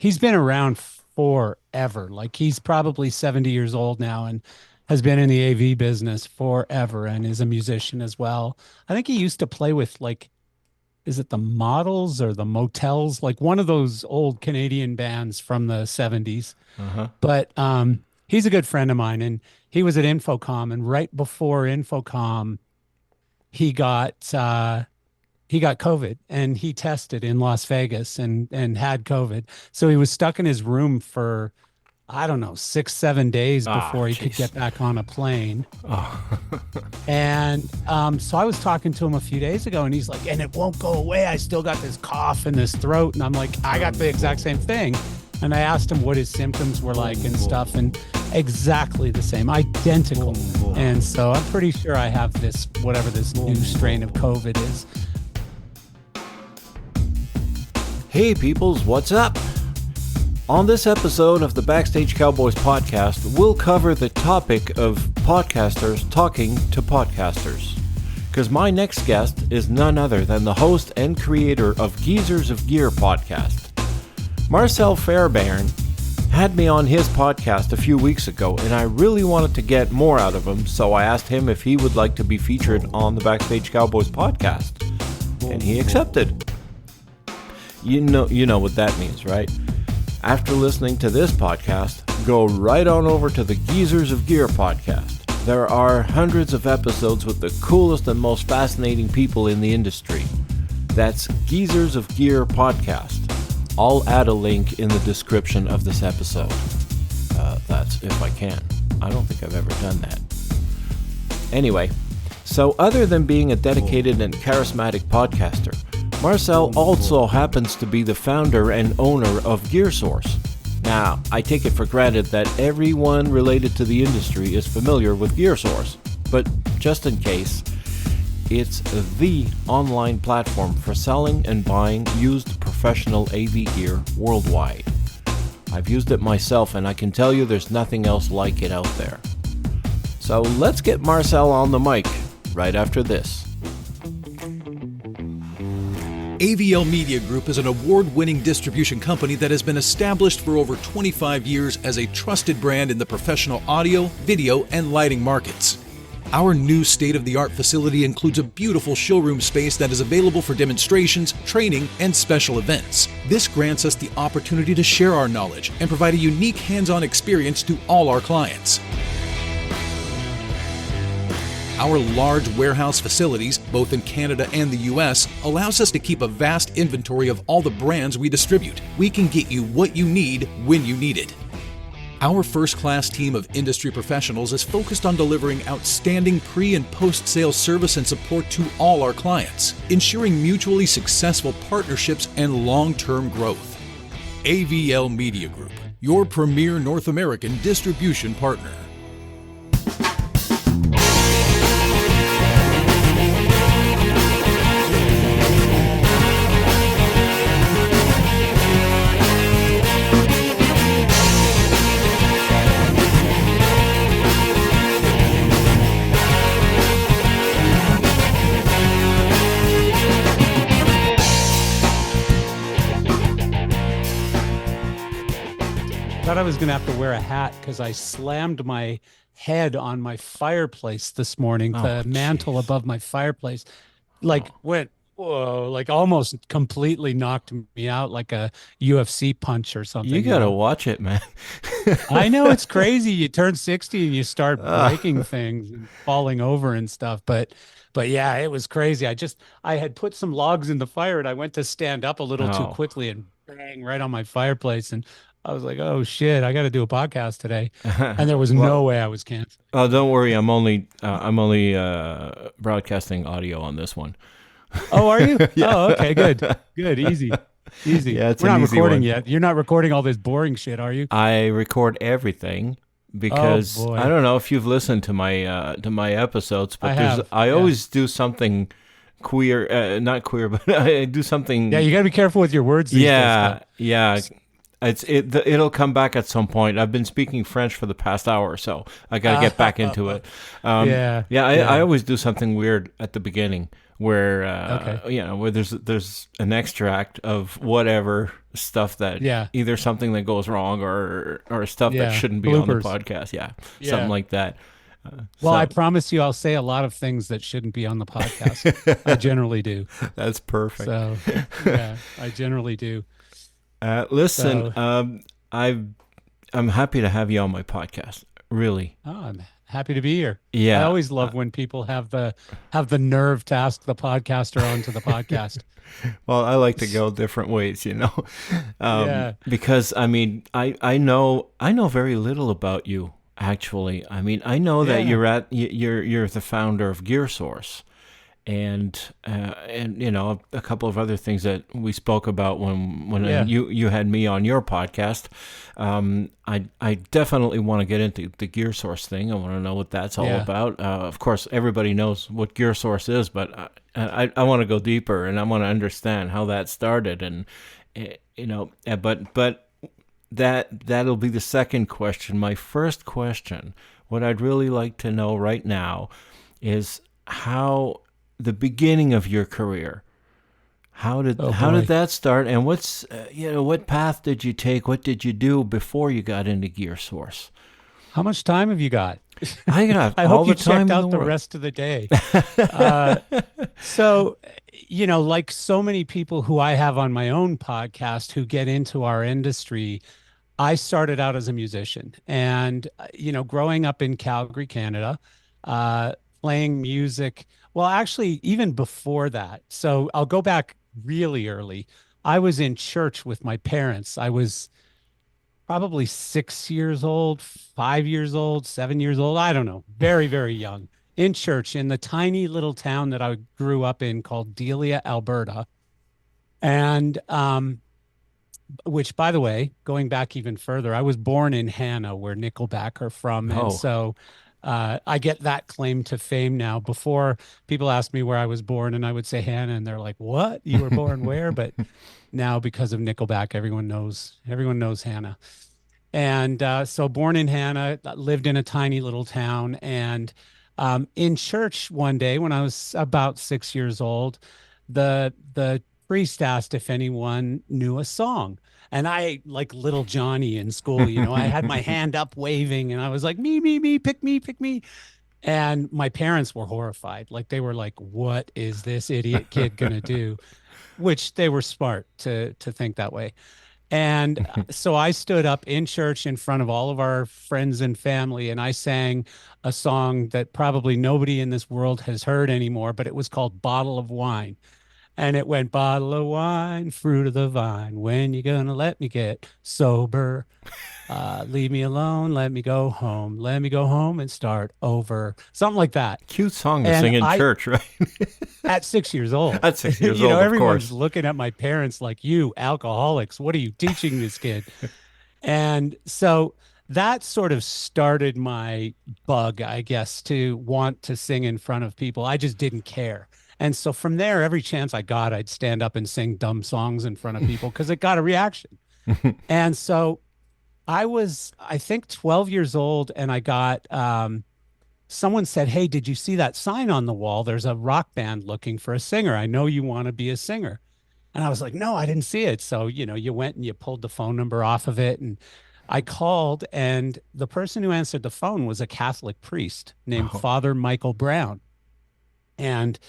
he's been around forever. Like he's probably 70 years old now and has been in the AV business forever and is a musician as well. I think he used to play with like, is it the Models or the Motels? Like one of those old Canadian bands from the 70s. Uh-huh. But he's a good friend of mine, and he was at Infocom, and right before Infocom, he got he got COVID and he tested in Las Vegas and had COVID. So he was stuck in his room for I don't know, 6, 7 days Ah, before he could jeez. get back on a plane. Oh. And so I was talking to him a few days ago, and he's like, and it won't go away. I still got this cough in this throat. And I'm like, I got the exact same thing. And I asked him what his symptoms were like and stuff, and exactly the same, identical. And so I'm pretty sure I have this, whatever this new strain of COVID is. Hey peoples, what's up? On this episode of the Backstage Cowboys Podcast, we'll cover the topic of podcasters talking to podcasters. Because my next guest is none other than the host and creator of Geezers of Gear podcast. Marcel Fairbairn had me on his podcast a few weeks ago, and I really wanted to get more out of him, so I asked him if he would like to be featured on the Backstage Cowboys podcast. And he accepted. You know what that means, right? After listening to this podcast, go right on over to the Geezers of Gear podcast. There are hundreds of episodes with the coolest and most fascinating people in the industry. That's Geezers of Gear podcast. I'll add a link in the description of this episode. That's if I can. I don't think I've ever done that. Anyway, so other than being a dedicated and charismatic podcaster, Marcel also happens to be the founder and owner of GearSource. Now, I take it for granted that everyone related to the industry is familiar with GearSource, but just in case, it's the online platform for selling and buying used professional AV gear worldwide. I've used it myself, and I can tell you there's nothing else like it out there. So let's get Marcel on the mic right after this. AVL Media Group is an award-winning distribution company that has been established for over 25 years as a trusted brand in the professional audio, video, and lighting markets. Our new state-of-the-art facility includes a beautiful showroom space that is available for demonstrations, training, and special events. This grants us the opportunity to share our knowledge and provide a unique hands-on experience to all our clients. Our large warehouse facilities, both in Canada and the US, allows us to keep a vast inventory of all the brands we distribute. We can get you what you need when you need it. Our first-class team of industry professionals is focused on delivering outstanding pre- and post-sale service and support to all our clients, ensuring mutually successful partnerships and long-term growth. AVL Media Group, your premier North American distribution partner. Thought I was going to have to wear a hat because I slammed my head on my fireplace this morning. The mantle above my fireplace went, whoa, like almost completely knocked me out like a UFC punch or something. You gotta watch it, man. I know it's crazy. You turn 60 and you start breaking things and falling over and stuff. But yeah, it was crazy. I had put some logs in the fire and I went to stand up a little too quickly and bang right on my fireplace. And I was like, oh shit, I got to do a podcast today. And there was no way I was canceled. Oh, don't worry. I'm only broadcasting audio on this one. Oh, are you? Yeah. Oh, okay, good. Easy. Yeah, it's We're an not easy recording one. yet. You're not recording all this boring shit, are you? I record everything because Oh, boy. I don't know if you've listened to my episodes, but I yeah. always do something queer, not queer, but I do something. Yeah, you got to be careful with your words these days. Yeah. It'll come back at some point. I've been speaking French for the past hour, so I got to get back into it. I always do something weird at the beginning. where Okay. where there's an extract of whatever stuff that Yeah. either something that goes wrong or stuff that Yeah. shouldn't be on the Bloopers. podcast. Yeah, something Yeah. like that. Well, I So promise you, I'll say a lot of things that shouldn't be on the podcast. I generally do. that's perfect. So, yeah, I generally do. Listen, So, I'm happy to have you on my podcast. Really. I'm happy to be here. I Yeah. always love when people have the nerve to ask the podcaster onto the podcast. Well, I like to go different ways, Yeah. because I mean, I know very little about you actually. I mean, I know that Yeah. you're the founder of Gear Source, and a couple of other things that we spoke about when Yeah. you had me on your podcast. I definitely want to get into the Gear Source thing. I want to know what that's all Yeah. about. Of course, everybody knows what Gear Source is, but I want to go deeper and I want to understand how that started, and but that'll be the second question. My first question, what I'd really like to know right now, is how the beginning of your career. Oh How did boy. that start, and what path did you take? What did you do before you got into Gear Source? How much time have you got? I got I all hope the you time checked in the out the world. rest of the day. Uh, so, like so many people who I have on my own podcast who get into our industry, I started out as a musician and, growing up in Calgary, Canada, uh, playing music. Well, actually, even before that. So I'll go back really early. I was in church with my parents. I was probably 6 years old, 5 years old, 7 years old. I don't know. Very, very young in church in the tiny little town that I grew up in called Delia, Alberta. And which, by the way, going back even further, I was born in Hannah, where Nickelback are from. And Oh, so I get that claim to fame now. Before, people asked me where I was born, and I would say Hannah, and they're like, "What? You were born where?" But now, because of Nickelback, everyone knows Hannah. And so, born in Hannah, lived in a tiny little town, and in church one day when I was about 6 years old, the priest asked if anyone knew a song. And I, like little Johnny in school, I had my hand up waving and I was like, me, pick me. And my parents were horrified. Like they were like, what is this idiot kid gonna do? Which they were smart to think that way. And so I stood up in church in front of all of our friends and family, and I sang a song that probably nobody in this world has heard anymore, but it was called Bottle of Wine. And it went, bottle of wine, fruit of the vine. When you gonna let me get sober? Leave me alone. Let me go home. Let me go home and start over. Something like that. cute song to And sing in I, church, right? at 6 years old, At 6 years old, of everyone's course. looking at my parents like, you alcoholics, what are you teaching this kid? And so that sort of started my bug, I guess, to want to sing in front of people. I just didn't care. And so from there, every chance I got, I'd stand up and sing dumb songs in front of people because it got a reaction. And so I was, I think, 12 years old, and I got someone said, "Hey, did you see that sign on the wall? There's a rock band looking for a singer. I know you want to be a singer." And I was like, "No, I didn't see it." So, you went and you pulled the phone number off of it. And I called, and the person who answered the phone was a Catholic priest named Oh, Father Michael Brown. And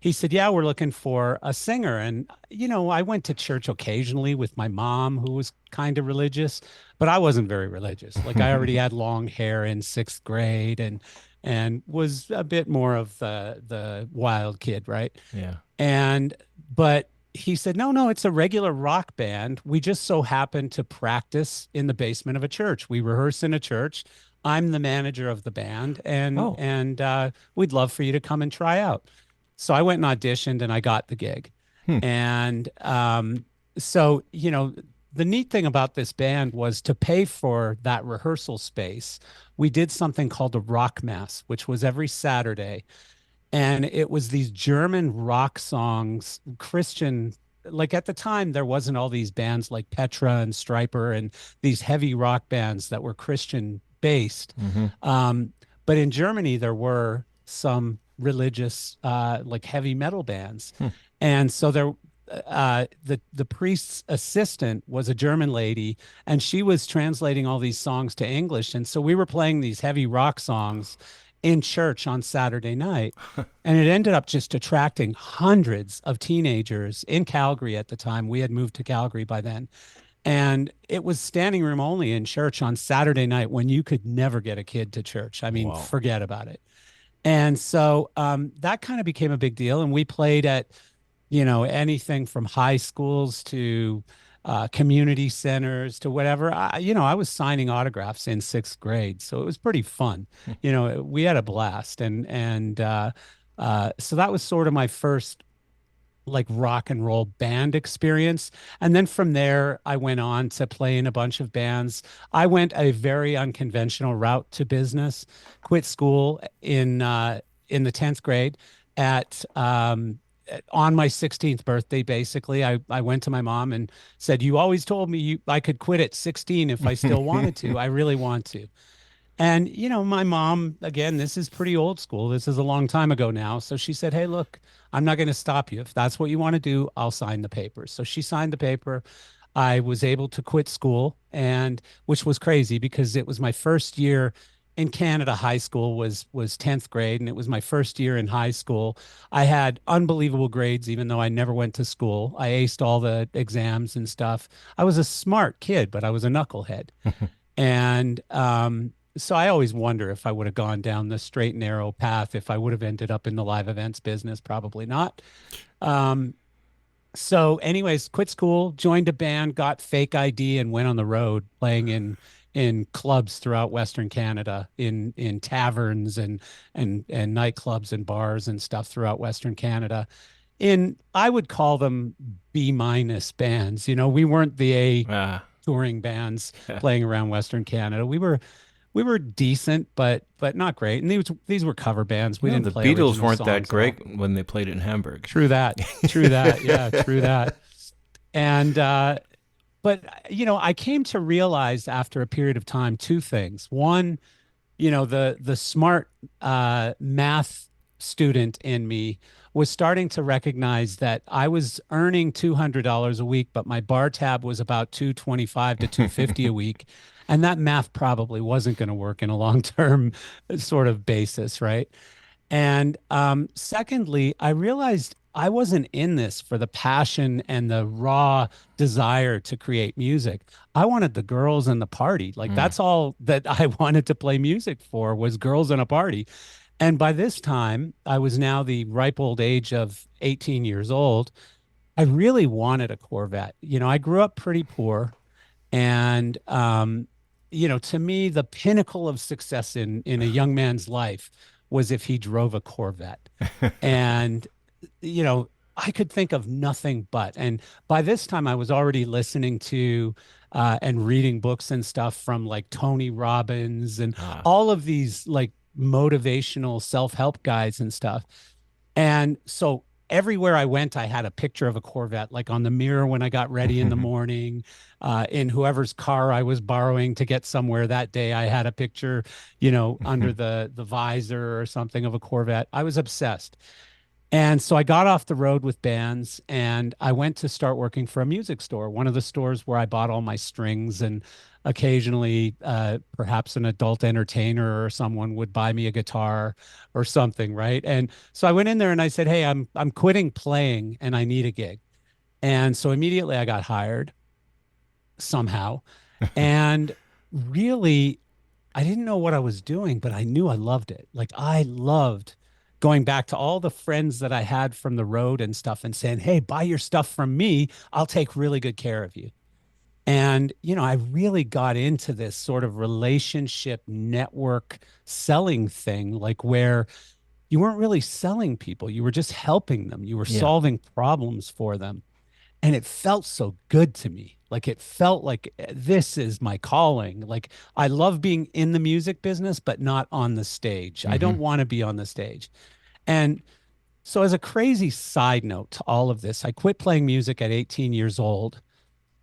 he said, "Yeah, we're looking for a singer." And, I went to church occasionally with my mom, who was kind of religious, but I wasn't very religious. Like I already had long hair in sixth grade and was a bit more of the wild kid, right? yeah. And but he said, "No, no, it's a regular rock band. We just so happen to practice in the basement of a church. We rehearse in a church. I'm the manager of the band, and Oh, and we'd love for you to come and try out." So I went and auditioned, and I got the gig. hmm. And so, the neat thing about this band was to pay for that rehearsal space. We did something called a rock mass, which was every Saturday, and it was these German rock songs, Christian. Like at the time, there wasn't all these bands like Petra and Stryper and these heavy rock bands that were Christian based. Hmm. Um, but in Germany, there were some. religious, like heavy metal bands. And so the priest's assistant was a German lady, and she was translating all these songs to English. And so we were playing these heavy rock songs in church on Saturday night. And it ended up just attracting hundreds of teenagers in Calgary at the time. We had moved to Calgary by then. And it was standing room only in church on Saturday night when you could never get a kid to church. I mean, Wow. forget about it. And so that kind of became a big deal. And we played at, anything from high schools to community centers to whatever. I was signing autographs in sixth grade. So it was pretty fun. We had a blast. And so that was sort of my first like rock and roll band experience. And then from there, I went on to play in a bunch of bands. I went a very unconventional route to business, quit school in the 10th grade at on my 16th birthday. Basically, I went to my mom and said, "You always told me I could quit at 16 if I still wanted to. I really want to." And, my mom, again, this is pretty old school. This is a long time ago now. So she said, "Hey, look, I'm not going to stop you. If that's what you want to do, I'll sign the papers." So she signed the paper. I was able to quit school, and which was crazy because it was my first year in Canada. High school was 10th grade, and it was my first year in high school. I had unbelievable grades, even though I never went to school. I aced all the exams and stuff. I was a smart kid, but I was a knucklehead. And so I always wonder if I would have gone down the straight and narrow path, if I would have ended up in the live events business. Probably not. So anyways, quit school, joined a band, got fake ID, and went on the road playing in clubs throughout Western Canada, in taverns and nightclubs and bars and stuff throughout Western Canada. I would call them B- bands. We weren't the A touring bands playing around Western Canada. We were decent, but not great. And these were cover bands. We didn't the play Beatles original weren't that songs great when they played it in Hamburg. True that. True that. Yeah, true that. And but I came to realize after a period of time two things. One, the smart math student in me was starting to recognize that I was earning $200 a week, but my bar tab was about 225 to 250 a week. And that math probably wasn't going to work in a long-term sort of basis, right? And secondly, I realized I wasn't in this for the passion and the raw desire to create music. I wanted the girls and the party. Like that's all that I wanted to play music for, was girls and a party. And by this time, I was now the ripe old age of 18 years old. I really wanted a Corvette. I grew up pretty poor. And, to me, the pinnacle of success in a young man's life was if he drove a Corvette. And, I could think of nothing but. And by this time, I was already listening to and reading books and stuff from like Tony Robbins and all of these like motivational self-help guides and stuff. And so everywhere I went, I had a picture of a Corvette, like on the mirror when I got ready in the morning, in whoever's car I was borrowing to get somewhere that day. I had a picture, under the visor or something of a Corvette. I was obsessed. And so I got off the road with bands and I went to start working for a music store, one of the stores where I bought all my strings, and occasionally perhaps an adult entertainer or someone would buy me a guitar or something, right? And so I went in there and I said, "Hey, I'm quitting playing and I need a gig." And so immediately I got hired somehow. And really, I didn't know what I was doing, but I knew I loved it. Like I loved going back to all the friends that I had from the road and stuff and saying, "Hey, buy your stuff from me. I'll take really good care of you." And, I really got into this sort of relationship network selling thing, like where you weren't really selling people. You were just helping them. You were solving problems for them. And it felt so good to me. Like it felt like this is my calling. Like I love being in the music business, but not on the stage. I don't want to be on the stage. And so as a crazy side note to all of this, I quit playing music at 18 years old.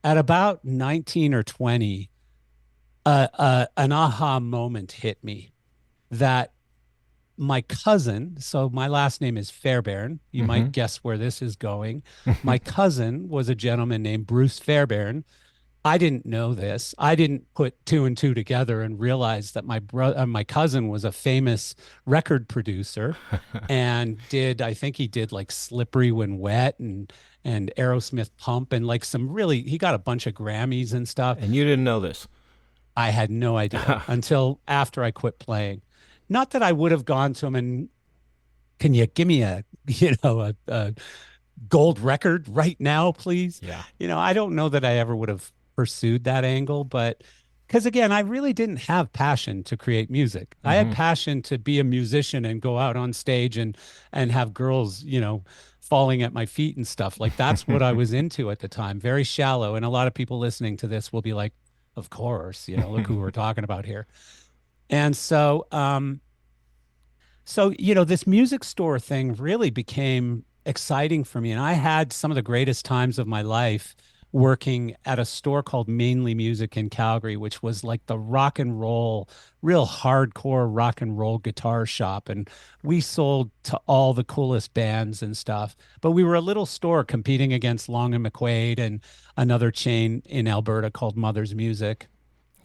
At about 19 or 20, an aha moment hit me that my cousin, so my last name is Fairbairn. You Mm-hmm. might guess where this is going. My cousin was a gentleman named Bruce Fairbairn. I didn't know this. I didn't put two and two together and realize that my cousin was a famous record producer and I think he did like Slippery When Wet and Aerosmith Pump and like he got a bunch of Grammys and stuff. And you didn't know this. I had no idea until after I quit playing. Not that I would have gone to him and can you give me a gold record right now, please? Yeah. I don't know that I ever would have pursued that angle, but because again, I really didn't have passion to create music. I had Mm-hmm. passion to be a musician and go out on stage and have girls, falling at my feet and stuff. Like that's what I was into at the time. Very shallow. And a lot of people listening to this will be like, of course, look who we're talking about here. And so, this music store thing really became exciting for me. And I had some of the greatest times of my life working at a store called Mainly Music in Calgary, which was like the rock and roll, real hardcore rock and roll guitar shop. And we sold to all the coolest bands and stuff. But we were a little store competing against Long and McQuaid and another chain in Alberta called Mother's Music.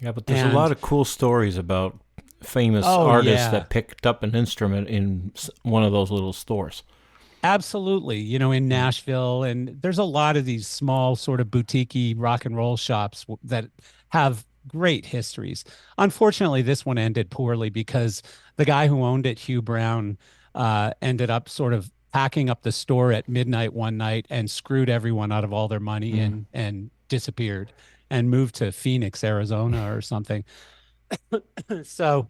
Yeah, but there's a And lot of cool stories about famous oh, artists yeah. that picked up an instrument in one of those little stores. Absolutely, in Nashville, and there's a lot of these small sort of boutique rock and roll shops that have great histories. Unfortunately, this one ended poorly because the guy who owned it, Hugh Brown, ended up sort of packing up the store at midnight one night and screwed everyone out of all their money Mm. and disappeared and moved to Phoenix, Arizona or something. So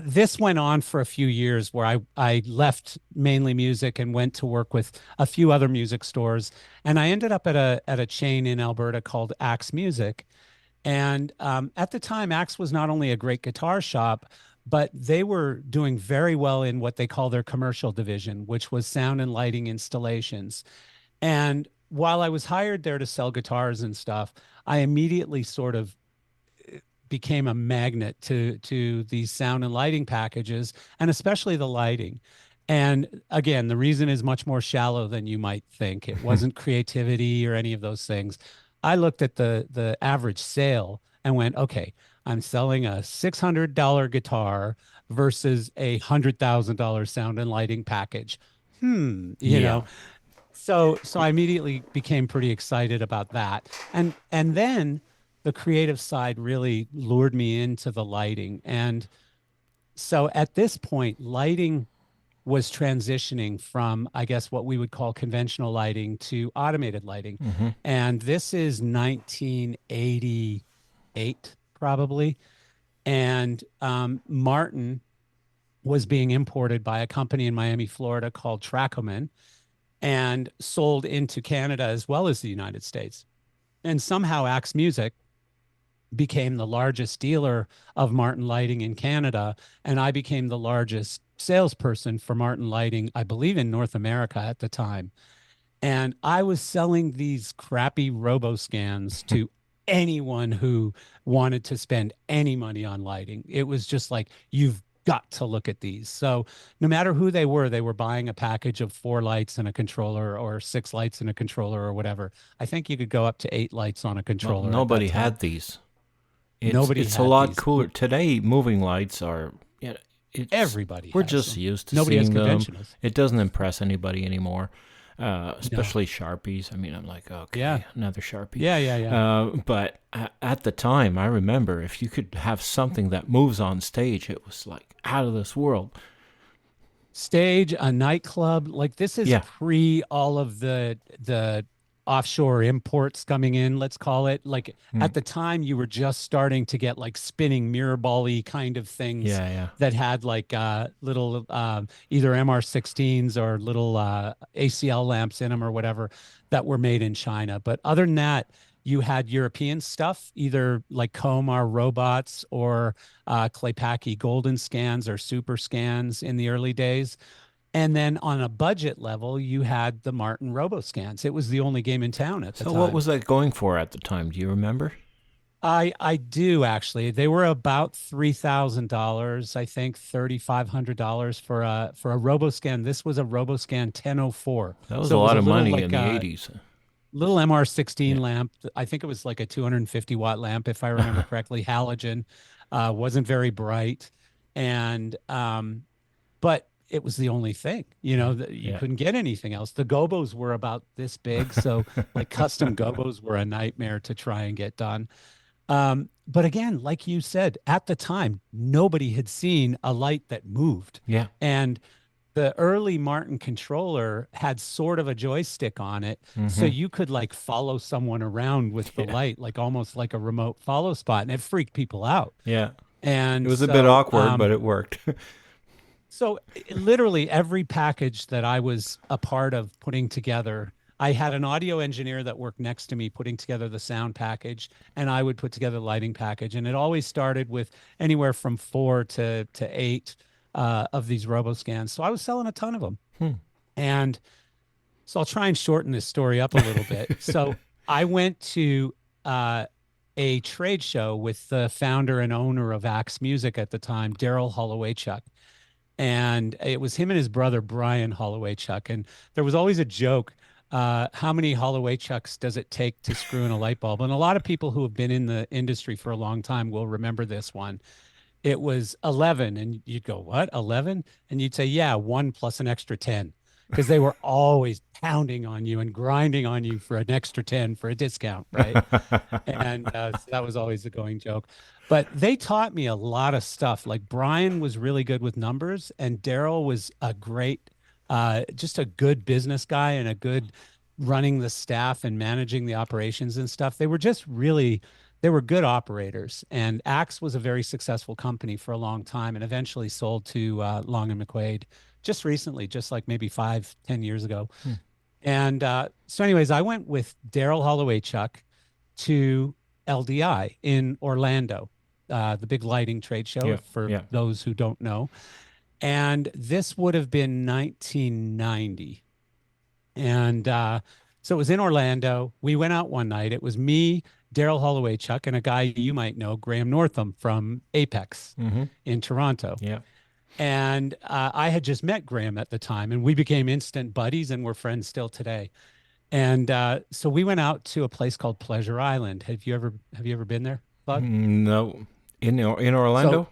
this went on for a few years where I left Mainly Music and went to work with a few other music stores, and I ended up at a chain in Alberta called Axe Music. And at the time, Axe was not only a great guitar shop, but they were doing very well in what they call their commercial division, which was sound and lighting installations. And while I was hired there to sell guitars and stuff, I immediately sort of became a magnet to these sound and lighting packages, and especially the lighting. And again, the reason is much more shallow than you might think. It wasn't creativity or any of those things. I looked at the average sale and went, okay, I'm selling a $600 guitar versus a $100,000 sound and lighting package. You Yeah. know, so I immediately became pretty excited about that. And then the creative side really lured me into the lighting. And so at this point, lighting was transitioning from, I guess, what we would call conventional lighting to automated lighting. Mm-hmm. And this is 1988, probably. And Martin was being imported by a company in Miami, Florida called Tracoman and sold into Canada as well as the United States. And somehow Axe Music became the largest dealer of Martin Lighting in Canada, and I became the largest salesperson for Martin Lighting, I believe, in North America at the time. And I was selling these crappy RoboScans to anyone who wanted to spend any money on lighting. It was just like, you've got to look at these. So no matter who they were buying a package of 4 lights and a controller or 6 lights and a controller or whatever. I think you could go up to 8 lights on a Well, controller. nobody had these. Nobody It's a had lot these. cooler today. Moving lights are, Everybody we're has just them. used to Nobody has seeing them. conventionals. It doesn't impress anybody anymore, No. especially Sharpies. I mean, I'm like, okay, Yeah. another Sharpie. Yeah. But at the time, I remember if you could have something that moves on stage, it was like out of this world. Stage, a nightclub, like this is Yeah. pre all of the offshore imports coming in, let's call it. Like at the time you were just starting to get like spinning mirror ball-y kind of things Yeah. that had like little either MR16s or little ACL lamps in them or whatever that were made in China. But other than that, you had European stuff, either like Komar robots or Claypaky golden scans or super scans in the early days. And then on a budget level, you had the Martin RoboScans. It was the only game in town at the So time. what was that going for at the time? Do you remember? I do actually. They were about $3,000, I think, $3,500 for a RoboScan. This was a RoboScan 1004. That was a So it was lot a of little money like in the a 80s. little MR16 Yeah. lamp. I think it was like a 250-watt lamp, if I remember correctly, halogen. Wasn't very bright. And but it was the only thing, that you Yeah. couldn't get anything else. The gobos were about this big, so like custom gobos were a nightmare to try and get done. But again, like you said, at the time, nobody had seen a light that moved. Yeah. And the early Martin controller had sort of a joystick on it. So Hmm. you could like follow someone around with the Yeah. light, like almost like a remote follow spot. And it freaked people out. Yeah. It And was a bit so, awkward, but it worked. literally every package that I was a part of putting together, I had an audio engineer that worked next to me putting together the sound package, and I would put together the lighting package. And it always started with anywhere from 4 to 8 of these RoboScans. So I was selling a ton of them. Hmm. And so I'll try and shorten this story up a little bit. So I went to a trade show with the founder and owner of Axe Music at the time, Daryl Hollowaychuk, and it was him and his brother Brian Hollowaychuk. And there was always a joke: how many Hollowaychucks does it take to screw in a light bulb? And a lot of people who have been in the industry for a long time will remember this one. It was 11, and you'd go, "What, 11?" And you'd say, "Yeah, one plus an extra 10." Because they were always pounding on you and grinding on you for an extra 10 for a discount, right? And so that was always the going joke. But they taught me a lot of stuff. Like Brian was really good with numbers, and Daryl was a great, just a good business guy and a good running the staff and managing the operations and stuff. They were just really, they were good operators. And Axe was a very successful company for a long time and eventually sold to Long and McQuaid just recently, just like maybe 5, 10 years ago. Hmm. And so, anyways, I went with Daryl Hollowaychuk to LDI in Orlando, the big lighting trade show, Yeah. for Yeah. those who don't know. And this would have been 1990. And so it was in Orlando. We went out one night. It was me, Daryl Hollowaychuk, and a guy you might know, Graham Northam from Apex Hmm. in Toronto. Yeah. And I had just met Graham at the time, and we became instant buddies, and we're friends still today. And so we went out to a place called Pleasure Island. Have you ever been there, Bud? No. In So Orlando?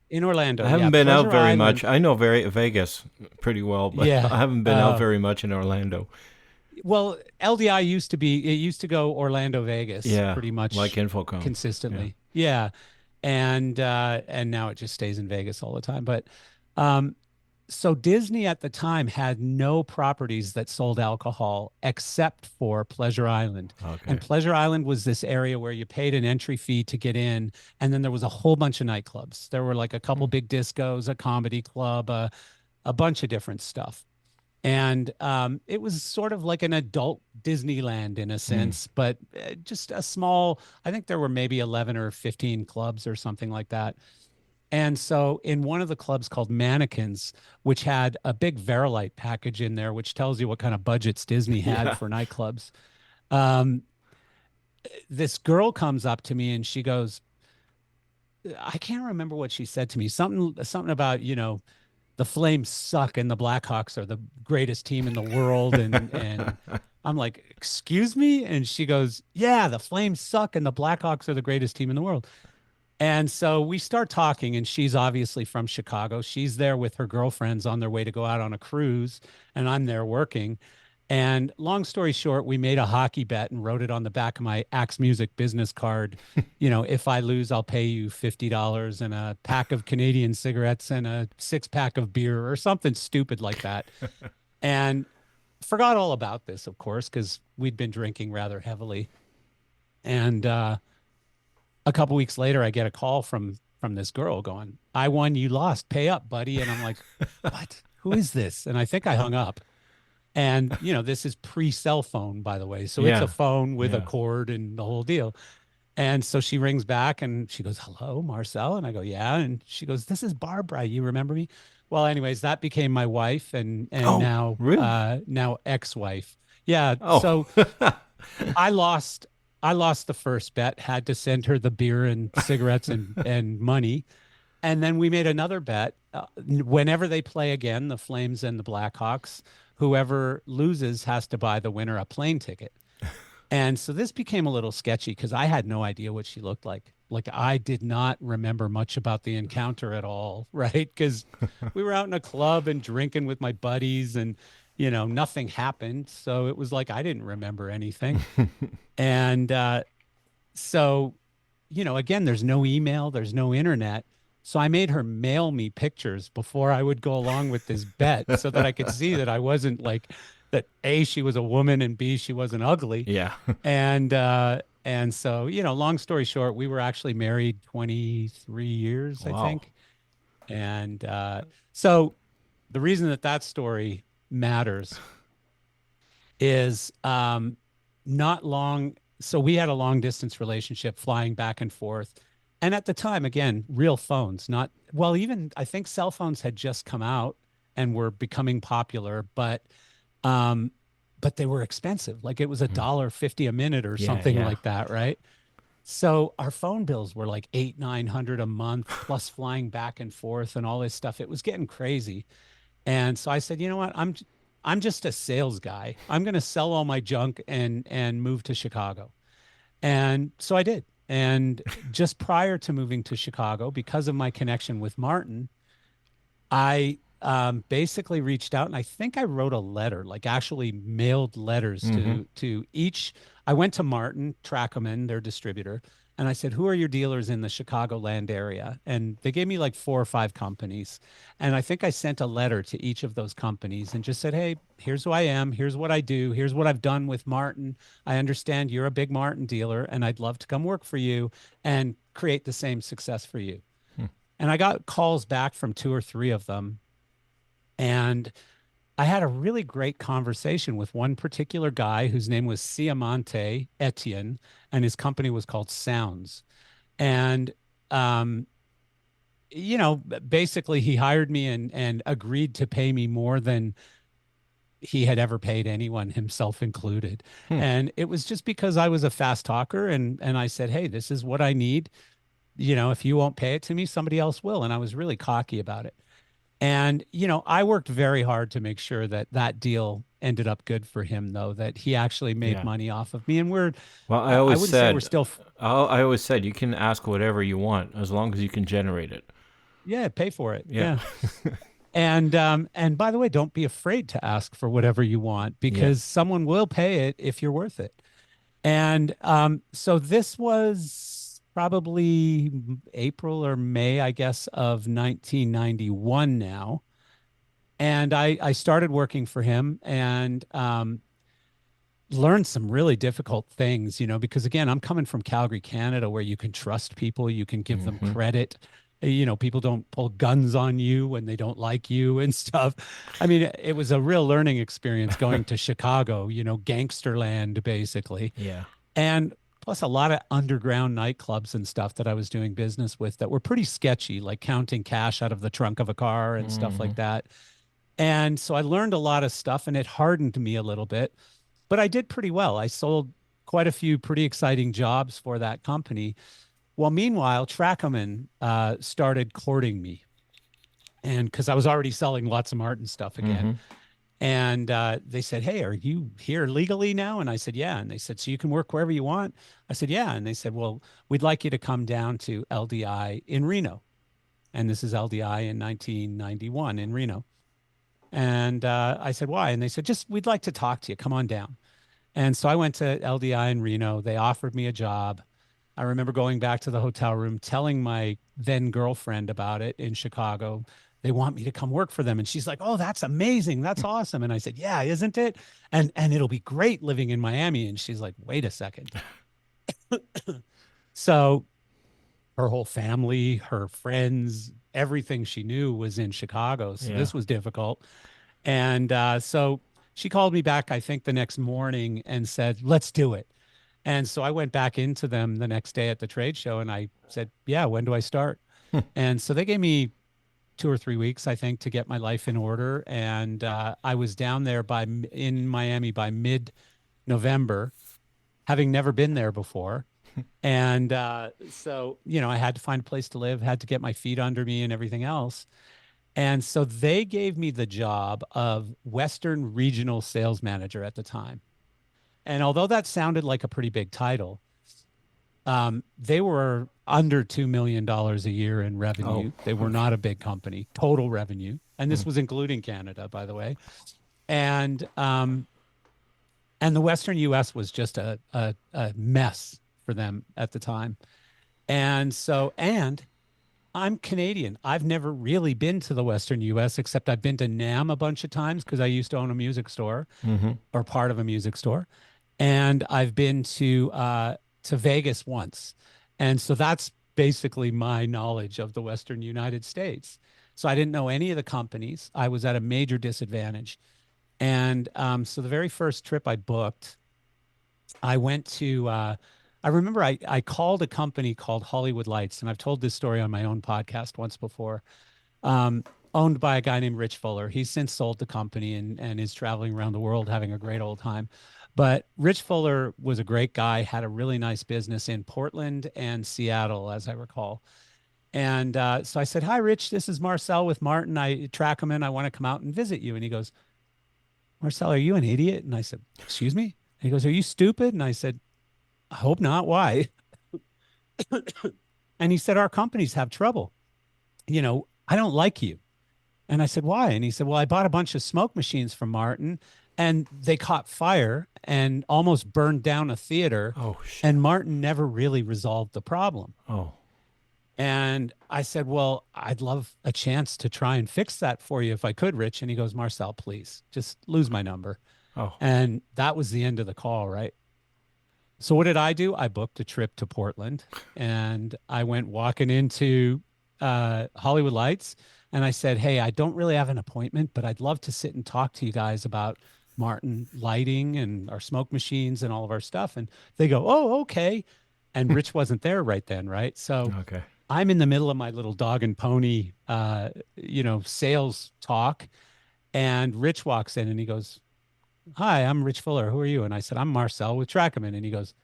in Orlando, I yeah, haven't been out Pleasure very Island. much. I know Vegas pretty well, but Yeah. I haven't been out very much in Orlando. Well, LDI it used to go Orlando, Vegas Yeah, pretty like much Infocom. Yeah. consistently. Yeah. And now it just stays in Vegas all the time. But um so Disney at the time had no properties that sold alcohol except for Pleasure Island. Okay. And Pleasure Island was this area where you paid an entry fee to get in, and then there was a whole bunch of nightclubs. There were like a couple Hmm. big discos, a comedy club, a bunch of different stuff. And it was sort of like an adult Disneyland in a Hmm. sense, but just a small, I think there were maybe 11 or 15 clubs or something like that. And so in one of the clubs called Mannequins, which had a big Verilight package in there, which tells you what kind of budgets Disney had Yeah. for nightclubs, um, this girl comes up to me and she goes, I can't remember what she said to me. Something about, the Flames suck and the Blackhawks are the greatest team in the world. And I'm like, excuse me? And she goes, yeah, the Flames suck and the Blackhawks are the greatest team in the world. And so we start talking, and she's obviously from Chicago. She's there with her girlfriends on their way to go out on a cruise, and I'm there working. And long story short, we made a hockey bet and wrote it on the back of my Axe Music business card. If I lose, I'll pay you $50 and a pack of Canadian cigarettes and a 6-pack of beer or something stupid like that. And forgot all about this, of course, because we'd been drinking rather heavily. And a couple weeks later, I get a call from this girl going, "I won, you lost, pay up, buddy." And I'm like, "What? Who is this?" And I think I hung up. And this is pre-cell phone, by the way, so it's Yeah. a phone with a Yeah. cord and the whole deal. And so she rings back and she goes, "Hello, Marcel." And I go, "Yeah." And she goes, "This is Barbara. You remember me?" Well, anyways, that became my wife, and Oh, now really? now ex-wife. Yeah. Oh. So I lost I lost the first bet, had to send her the beer and cigarettes and money. And then we made another bet. Whenever they play again, the Flames and the Blackhawks, whoever loses has to buy the winner a plane ticket. And so this became a little sketchy because I had no idea what she looked like. Like I did not remember much about the encounter at all, right? Because we were out in a club and drinking with my buddies and, nothing happened. So it was like I didn't remember anything. And so, again, there's no email, there's no internet. So I made her mail me pictures before I would go along with this bet so that I could see that I wasn't like that A, she was a woman and B, she wasn't ugly. Yeah. And so, long story short, we were actually married 23 years, I Wow. think. And so the reason that story matters is not long. So we had a long distance relationship flying back and forth. And at the time, again, real phones, not, well, even I think cell phones had just come out and were becoming popular, but they were expensive. Like it was $1.50 a minute or Yeah, something yeah. like that, right? So our phone bills were like 800-900 a month, plus flying back and forth and all this stuff. It was getting crazy. And so I said, you know what? I'm just a sales guy. I'm going to sell all my junk and move to Chicago. And so I did. And just prior to moving to Chicago, because of my connection with Martin, I basically reached out and I think I wrote a letter, like actually mailed letters to each. I went to Martin Trackerman, their distributor, and I said, "Who are your dealers in the Chicagoland area?" And they gave me like 4 or 5 companies. And I think I sent a letter to each of those companies and just said, "Hey, here's who I am. Here's what I do. Here's what I've done with Martin. I understand you're a big Martin dealer, and I'd love to come work for you and create the same success for you." And I got calls back from 2 or 3 of them. And I had a really great conversation with one particular guy whose name was Siamante Etienne, and his company was called Sounds. And, um, basically he hired me and agreed to pay me more than he had ever paid anyone, himself included. And it was just because I was a fast talker and I said, "Hey, this is what I need. If you won't pay it to me, somebody else will." And I was really cocky about it. And, I worked very hard to make sure that that deal ended up good for him, though, that he actually made Yeah. money off of me. And Well, I wouldn't say we're still, I always said you can ask whatever you want as long as you can generate it. yeah, pay for it. Yeah. Yeah. And by the way, don't be afraid to ask for whatever you want because someone will pay it if you're worth it. And so this was probably April or May, I guess, of 1991 now. And I started working for him and learned some really difficult things, because again, I'm coming from Calgary, Canada, where you can trust people, you can give them credit. People don't pull guns on you when they don't like you and stuff. I mean, it was a real learning experience going to Chicago, gangster land, basically. Yeah. And plus a lot of underground nightclubs and stuff that I was doing business with that were pretty sketchy, like counting cash out of the trunk of a car and stuff like that. And so I learned a lot of stuff and it hardened me a little bit, but I did pretty well. I sold quite a few pretty exciting jobs for that company. Well, meanwhile, Trackerman started courting me, and because I was already selling lots of Martin stuff again. And they said, "Hey, are you here legally now?" And I said, "Yeah." And they said, "So you can work wherever you want?" I said, "Yeah." And they said, "Well, we'd like you to come down to LDI in Reno." And this is LDI in 1991 in Reno. And I said, "Why?" And they said, "We'd like to talk to you. Come on down." And so I went to LDI in Reno. They offered me a job. I remember going back to the hotel room, telling my then girlfriend about it in Chicago. They want me to come work for them. And she's like, "Oh, that's amazing. That's awesome." And I said, "Yeah, isn't it? And it'll be great living in Miami." And she's like, "Wait a second." So her whole family, her friends, everything she knew was in Chicago. So this was difficult. And so she called me back, I think, the next morning and said, "Let's do it." And so I went back into them the next day at the trade show and I said, "Yeah, when do I start?" And so they gave me 2 or 3 weeks, I think, to get my life in order. And I was down there in Miami by mid-November. having never been there before. And so, I had to find a place to live, had to get my feet under me and everything else. And so they gave me the job of Western Regional Sales Manager at the time. And although that sounded like a pretty big title, they were under $2 million a year in revenue. They were not a big company, total revenue. And this was including Canada, by the way. And the Western US was just a mess for them at the time. And I'm Canadian. I've never really been to the Western US, except I've been to NAM a bunch of times because I used to own a music store or part of a music store. And I've been to Vegas once. And so that's basically my knowledge of the Western United States. So I didn't know any of the companies. I was at a major disadvantage. And so the very first trip I booked, I went to, I remember I called a company called Hollywood Lights, and I've told this story on my own podcast once before, owned by a guy named Rich Fuller. He's since sold the company and is traveling around the world having a great old time. But Rich Fuller was a great guy, had a really nice business in Portland and Seattle, as I recall. And so I said, "Hi, Rich, this is Marcel with Martin. I track him in. I want to come out and visit you." And he goes, "Marcel, are you an idiot?" And I said, "Excuse me?" And he goes, "Are you stupid?" And I said, "I hope not. Why?" And he said, "Our companies have trouble. I don't like you." And I said, "Why?" And he said, "Well, I bought a bunch of smoke machines from Martin and they caught fire and almost burned down a theater. Oh, shit. And Martin never really resolved the problem." Oh. And I said, "Well, I'd love a chance to try and fix that for you if I could, Rich." And he goes, "Marcel, please just lose my number." Oh. And that was the end of the call, right? So what did I do? I booked a trip to Portland and I went walking into Hollywood Lights and I said, "Hey, I don't really have an appointment, but I'd love to sit and talk to you guys about Martin lighting and our smoke machines and all of our stuff." And they go, "Oh, okay." And Rich wasn't there right then, right? So Okay. I'm in the middle of my little dog and pony, sales talk. And Rich walks in and he goes, "Hi, I'm Rich Fuller. Who are you?" And I said, "I'm Marcel with Trackerman." And he goes,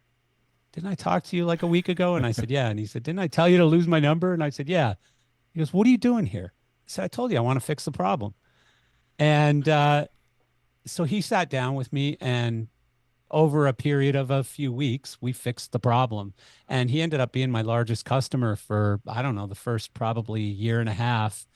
"Didn't I talk to you like a week ago?" And I said, "Yeah." And he said, "Didn't I tell you to lose my number?" And I said, "Yeah." He goes, "What are you doing here?" I said, "I told you I want to fix the problem." And so he sat down with me, and over a period of a few weeks, we fixed the problem. And he ended up being my largest customer for, I don't know, the first probably year and a half.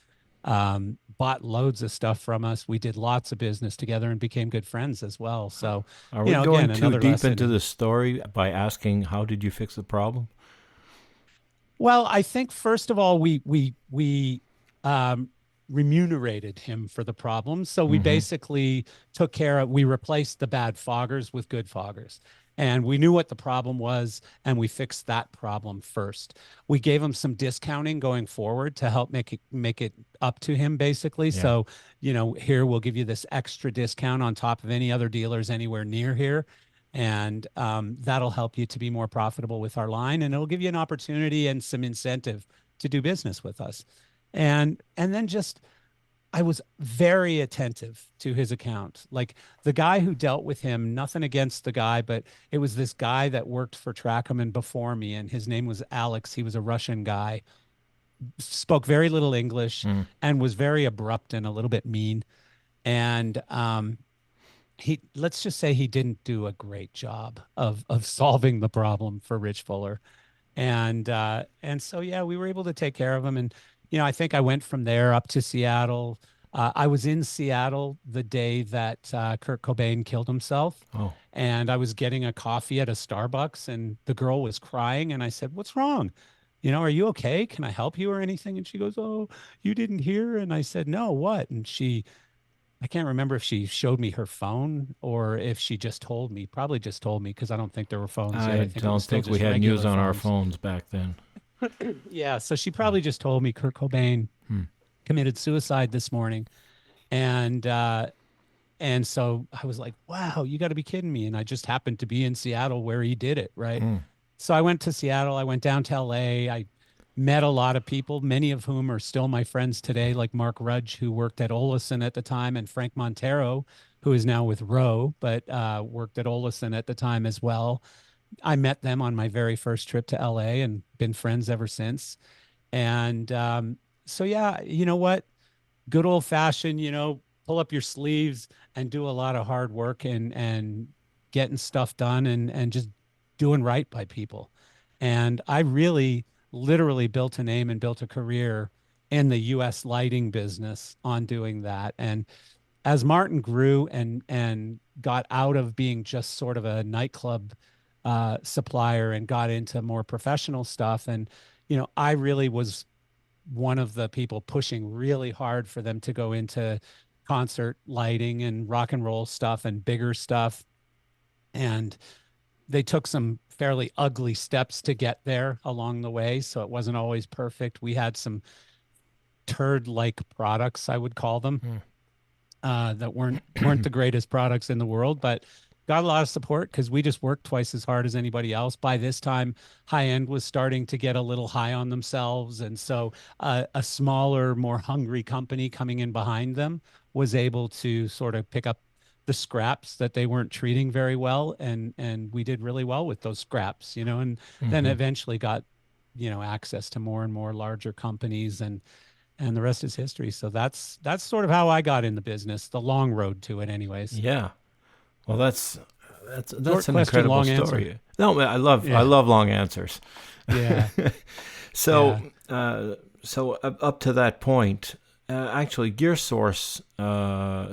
Bought loads of stuff from us. We did lots of business together and became good friends as well. So, Are we going again, too another deep lesson. into the story by asking how did you fix the problem? Well, I think first of all, we remunerated him for the problem. So we basically we replaced the bad foggers with good foggers. And we knew what the problem was, and we fixed that problem first. We gave him some discounting going forward to help make it up to him, basically. Yeah. So, here we'll give you this extra discount on top of any other dealers anywhere near here. And that'll help you to be more profitable with our line, and it'll give you an opportunity and some incentive to do business with us. And then I was very attentive to his account. Like the guy who dealt with him, nothing against the guy, but it was this guy that worked for Trackerman before me, and his name was Alex. He was a Russian guy, spoke very little English, and was very abrupt and a little bit mean. And let's just say he didn't do a great job of solving the problem for Rich Fuller. And so, yeah, we were able to take care of him. And, I think I went from there up to Seattle. I was in Seattle the day that Kurt Cobain killed himself. Oh. And I was getting a coffee at a Starbucks, and the girl was crying. And I said, "What's wrong? Are you okay? Can I help you or anything?" And she goes, "Oh, you didn't hear?" And I said, "No, what?" And I can't remember if she showed me her phone or if she just told me. Probably just told me, because I don't think there were phones yet. I don't think we had news on our phones back then. Yeah, so she probably just told me Kurt Cobain committed suicide this morning. And so I was like, "Wow, you got to be kidding me." And I just happened to be in Seattle where he did it, right? So I went to Seattle. I went down to LA. I met a lot of people, many of whom are still my friends today, like Mark Rudge, who worked at Olison at the time, and Frank Montero, who is now with Rowe, but worked at Olison at the time as well. I met them on my very first trip to LA and been friends ever since. And so, yeah, you know what? Good old fashioned, pull up your sleeves and do a lot of hard work and getting stuff done and just doing right by people. And I really literally built a name and built a career in the US lighting business on doing that. And as Martin grew and got out of being just sort of a nightclub supplier and got into more professional stuff, and I really was one of the people pushing really hard for them to go into concert lighting and rock and roll stuff and bigger stuff. And they took some fairly ugly steps to get there along the way. So it wasn't always perfect. We had some turd like products, I would call them, that weren't the greatest products in the world, but got a lot of support because we just worked twice as hard as anybody else. By this time, high end was starting to get a little high on themselves, and so a smaller, more hungry company coming in behind them was able to sort of pick up the scraps that they weren't treating very well, and we did really well with those scraps, and then eventually got access to more and more larger companies, and the rest is history. So that's sort of how I got in the business, the long road to it anyways. Yeah. Well, that's Short an question, incredible long story. answer. No, I love Yeah. long answers. Yeah. So up to that point, actually, Gear Source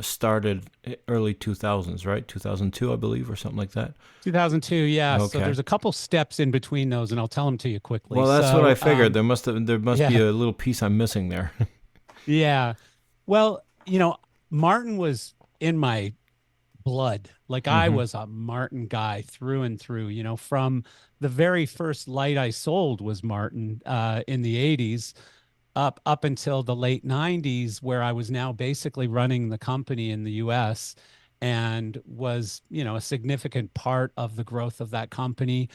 started early 2000s, right? 2002, I believe, or something like that. 2002, yeah. So Okay. there's a couple steps in between those, and I'll tell them to you quickly. Well, that's So, what I figured. There must be yeah, a little piece I'm missing there. yeah. Well, Martin was in my blood. Like I hmm was a Martin guy through and through. From the very first light I sold was Martin in the 80s up until the late 90s, where I was now basically running the company in the US and was, a significant part of the growth of that company,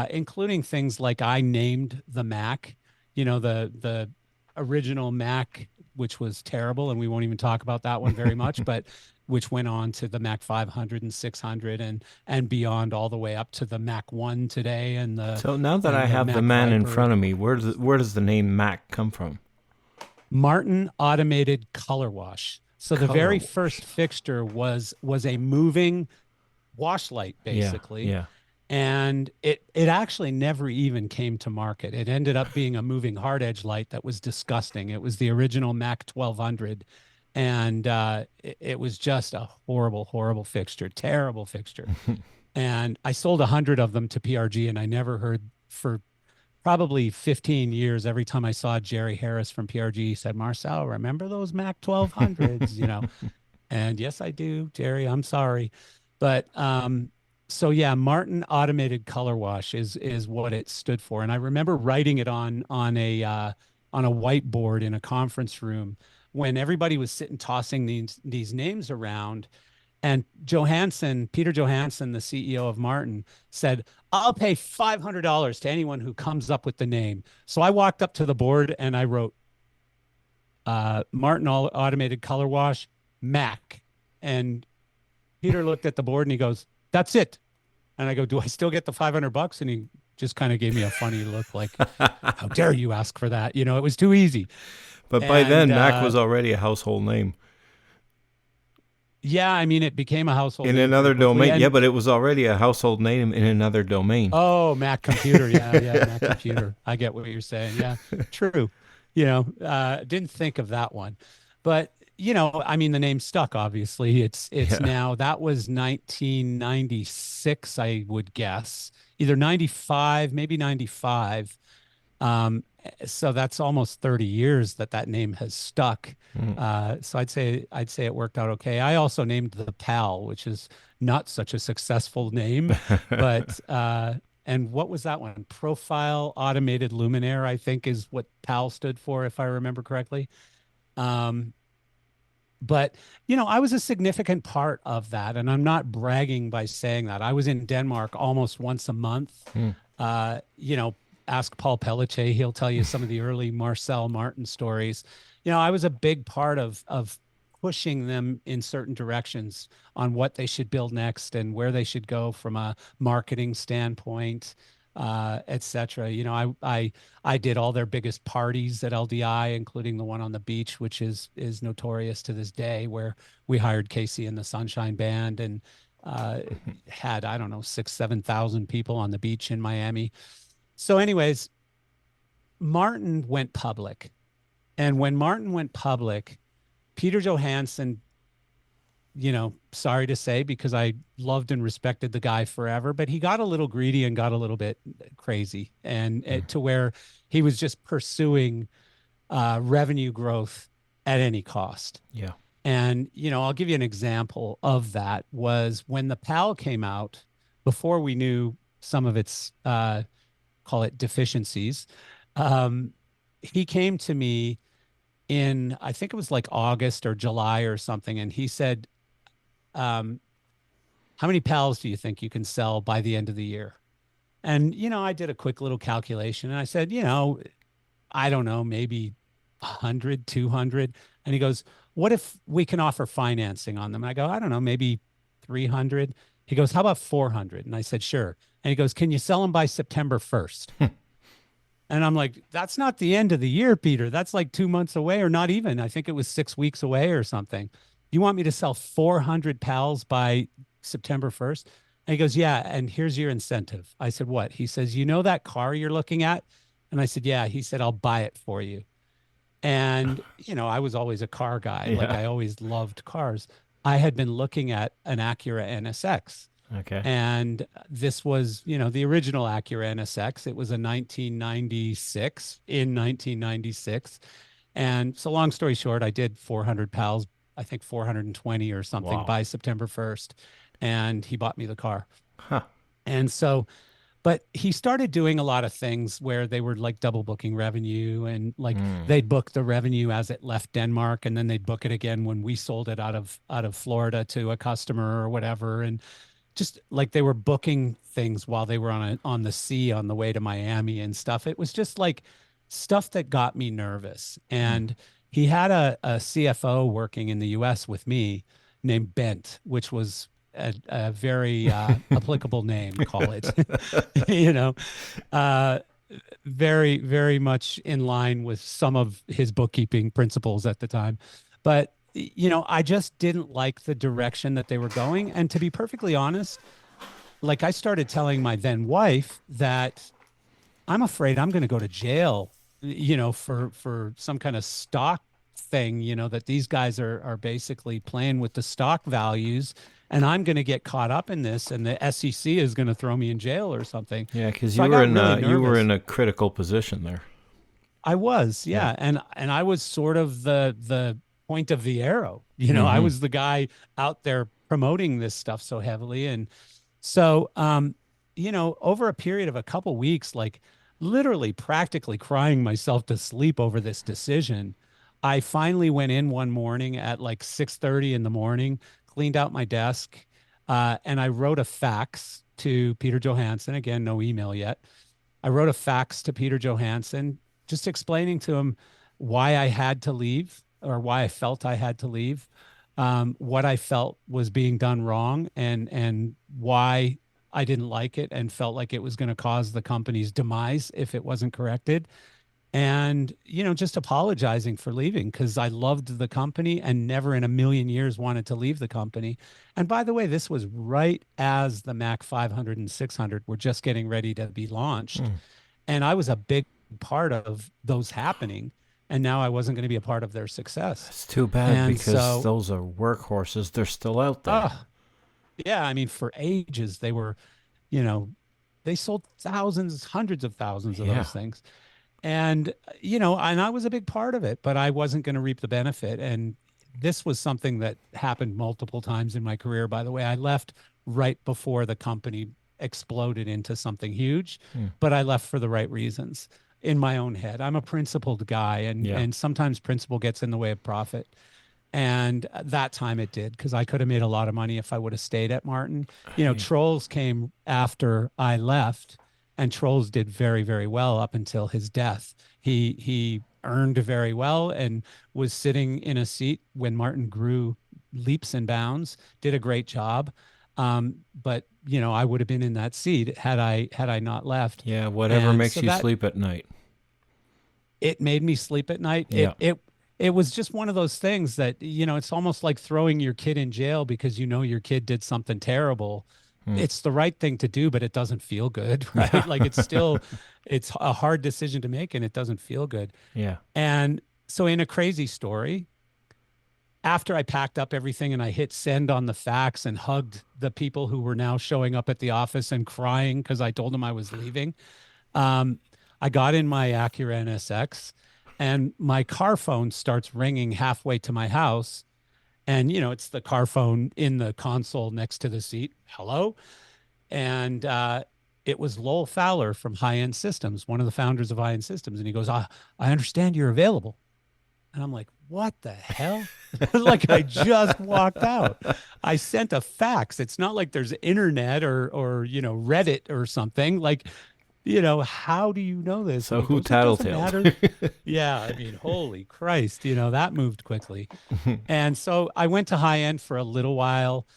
including things like I named the Mac, the original Mac, which was terrible, and we won't even talk about that one very much, but which went on to the Mac 500 and 600 and beyond, all the way up to the Mac 1 today and the So now that I and the have the Mac man in Viper. front of me, where does the name Mac come from? Martin Automated Color Wash. So the Color very wash. first fixture was a moving wash light, Yeah, basically. yeah. And it actually never even came to market. It ended up being a moving hard edge light that was disgusting. It was the original Mac 1200, and it was just a horrible, horrible fixture, terrible fixture. And I sold 100 of them to PRG, and I never heard for probably 15 years. Every time I saw Jerry Harris from PRG, he said, "Marcel, remember those Mac 1200s?" And yes, I do, Jerry. I'm sorry, but so yeah, Martin Automated Color Wash is what it stood for. And I remember writing it on a whiteboard in a conference room when everybody was sitting tossing these names around. And Peter Johansson, the CEO of Martin, said, "I'll pay $500 to anyone who comes up with the name." So I walked up to the board and I wrote Martin Automated Color Wash, Mac. And Peter looked at the board and he goes, "That's it." And I go, "Do I still get the $500?" And he just kind of gave me a funny look like, "How dare you ask for that?" It was too easy. But by then, And Mac was already a household name yeah, I mean, it became a household in name pretty another quickly. domain. Yeah, And but it was already a household name in another domain. oh, Mac computer. Yeah, yeah, Mac computer. I get what you're saying. Yeah, true. Didn't think of that one. But, I mean, the name stuck, obviously. It's Yeah. now, that was 1996, I would guess. Either 95, maybe 95. Um, so that's almost 30 years that name has stuck. Mm. So I'd say it worked out okay. I also named the PAL, which is not such a successful name, but and what was that one? Profile Automated Luminaire, I think is what PAL stood for, if I remember correctly. Um, but I was a significant part of that, and I'm not bragging by saying that. I was in Denmark almost once a month. Mm. Uh, you know, ask Paul Pelletier; he'll tell you some of the early Marcel Martin stories. I was a big part of pushing them in certain directions on what they should build next and where they should go from a marketing standpoint, et cetera. You know, I did all their biggest parties at LDI, including the one on the beach, which is notorious to this day, where we hired Casey and the Sunshine Band and had, I don't know, 7,000 people on the beach in Miami. So anyways, Martin went public. And when Martin went public, Peter Johansson, you know, sorry to say, because I loved and respected the guy forever, but he got a little greedy and got a little bit crazy, and to where he was just pursuing revenue growth at any cost. Yeah. And, you know, I'll give you an example of that was when the PAL came out, before we knew some of its, call it deficiencies. He came to me in, I think it was like August or July or something. And he said, how many PALs do you think you can sell by the end of the year? And, you know, I did a quick little calculation and I said, you know, I don't know, maybe 100, 200. And he goes, what if we can offer financing on them? And I go, I don't know, maybe 300. He goes, how about 400? And I said, sure. And he goes, can you sell them by September 1st? And I'm like, that's not the end of the year, Peter. That's like 2 months away, or not even. I think it was 6 weeks away or something. You want me to sell 400 PALs by September 1st? And he goes, yeah. And here's your incentive. I said, what? He says, you know that car you're looking at? And I said, yeah. He said, I'll buy it for you. And, you know, I was always a car guy. Yeah. Like I always loved cars. I had been looking at an Acura NSX. Okay. And this was, you know, the original Acura NSX. It was a 1996 in 1996. And so long story short, I did 400 PALs, I think 420 or something Wow. by September 1st. And he bought me the car. Huh. And so, but he started doing a lot of things where they were like double booking revenue, and like they'd book the revenue as it left Denmark, and then they'd book it again when we sold it out of Florida to a customer or whatever. And just like they were booking things while they were on the sea on the way to Miami and stuff. It was just like stuff that got me nervous. And he had a CFO working in the US with me named Bent, which was a very applicable name, call it, you know, very, very much in line with some of his bookkeeping principles at the time. But, you know, I just didn't like the direction that they were going. And to be perfectly honest, like I started telling my then wife that I'm afraid I'm going to go to jail, you know, for some kind of stock thing, you know, that these guys are basically playing with the stock values, and I'm going to get caught up in this, and the SEC is going to throw me in jail or something. Yeah, because So you I were got really you were nervous. in a critical position there. I was, yeah. And I was sort of the point of the arrow. You know, I was the guy out there promoting this stuff so heavily. And so, you know, over a period of a couple weeks, like literally practically crying myself to sleep over this decision, I finally went in one morning at like 6:30 in the morning, cleaned out my desk, and I wrote a fax to Peter Johansson. Again, no email yet. I wrote a fax to Peter Johansson, just explaining to him why I had to leave, or why I felt I had to leave, what I felt was being done wrong, and why I didn't like it and felt like it was going to cause the company's demise if it wasn't corrected. And, you know, just apologizing for leaving, because I loved the company and never in a million years wanted to leave the company. And by the way, this was right as the Mac 500 and 600 were just getting ready to be launched. And I was a big part of those happening. And now I wasn't going to be a part of their success. It's too bad, And because so- those are workhorses. They're still out there. Yeah, I mean, for ages, they were, you know, they sold thousands, hundreds of thousands of Yeah. those things. And, you know, and I was a big part of it, but I wasn't going to reap the benefit. And this was something that happened multiple times in my career, by the way. I left right before the company exploded into something huge, but I left for the right reasons in my own head. I'm a principled guy, and sometimes principle gets in the way of profit. And that time it did, because I could have made a lot of money if I would have stayed at Martin. You know, Trolls came after I left, and Trolls did very, very well up until his death. He earned very well and was sitting in a seat when Martin grew leaps and bounds, did a great job. But I would have been in that seat had I not left. Yeah, whatever And makes so you that sleep at night. it made me sleep at night. Yeah. It was just one of those things that, it's almost like throwing your kid in jail because your kid did something terrible. It's the right thing to do, but it doesn't feel good, right? Like it's a hard decision to make and it doesn't feel good. Yeah. And so in a crazy story, after I packed up everything and I hit send on the fax and hugged the people who were now showing up at the office and crying because I told them I was leaving, I got in my Acura NSX and my car phone starts ringing halfway to my house. And, it's the car phone in the console next to the seat. Hello. And it was Lowell Fowler from High End Systems, one of the founders of High End Systems. And he goes, I understand you're available. And I'm like, what the hell? Like I just walked out. I sent a fax. It's not like there's internet or Reddit or something. Like, how do you know this? So And he who goes, "It doesn't tattletailed?" matter." Yeah, I mean, holy Christ, that moved quickly. And so I went to High End for a little while.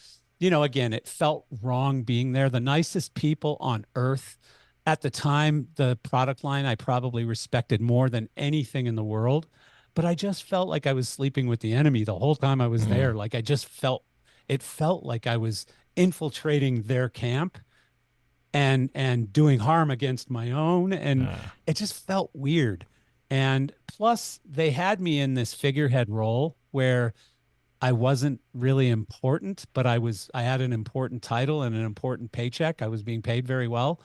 Again, it felt wrong being there. The nicest people on earth. At the time, the product line I probably respected more than anything in the world. But I just felt like I was sleeping with the enemy the whole time I was there. Like it felt like I was infiltrating their camp and doing harm against my own. And it just felt weird. And plus they had me in this figurehead role where I wasn't really important, but I had an important title and an important paycheck. I was being paid very well.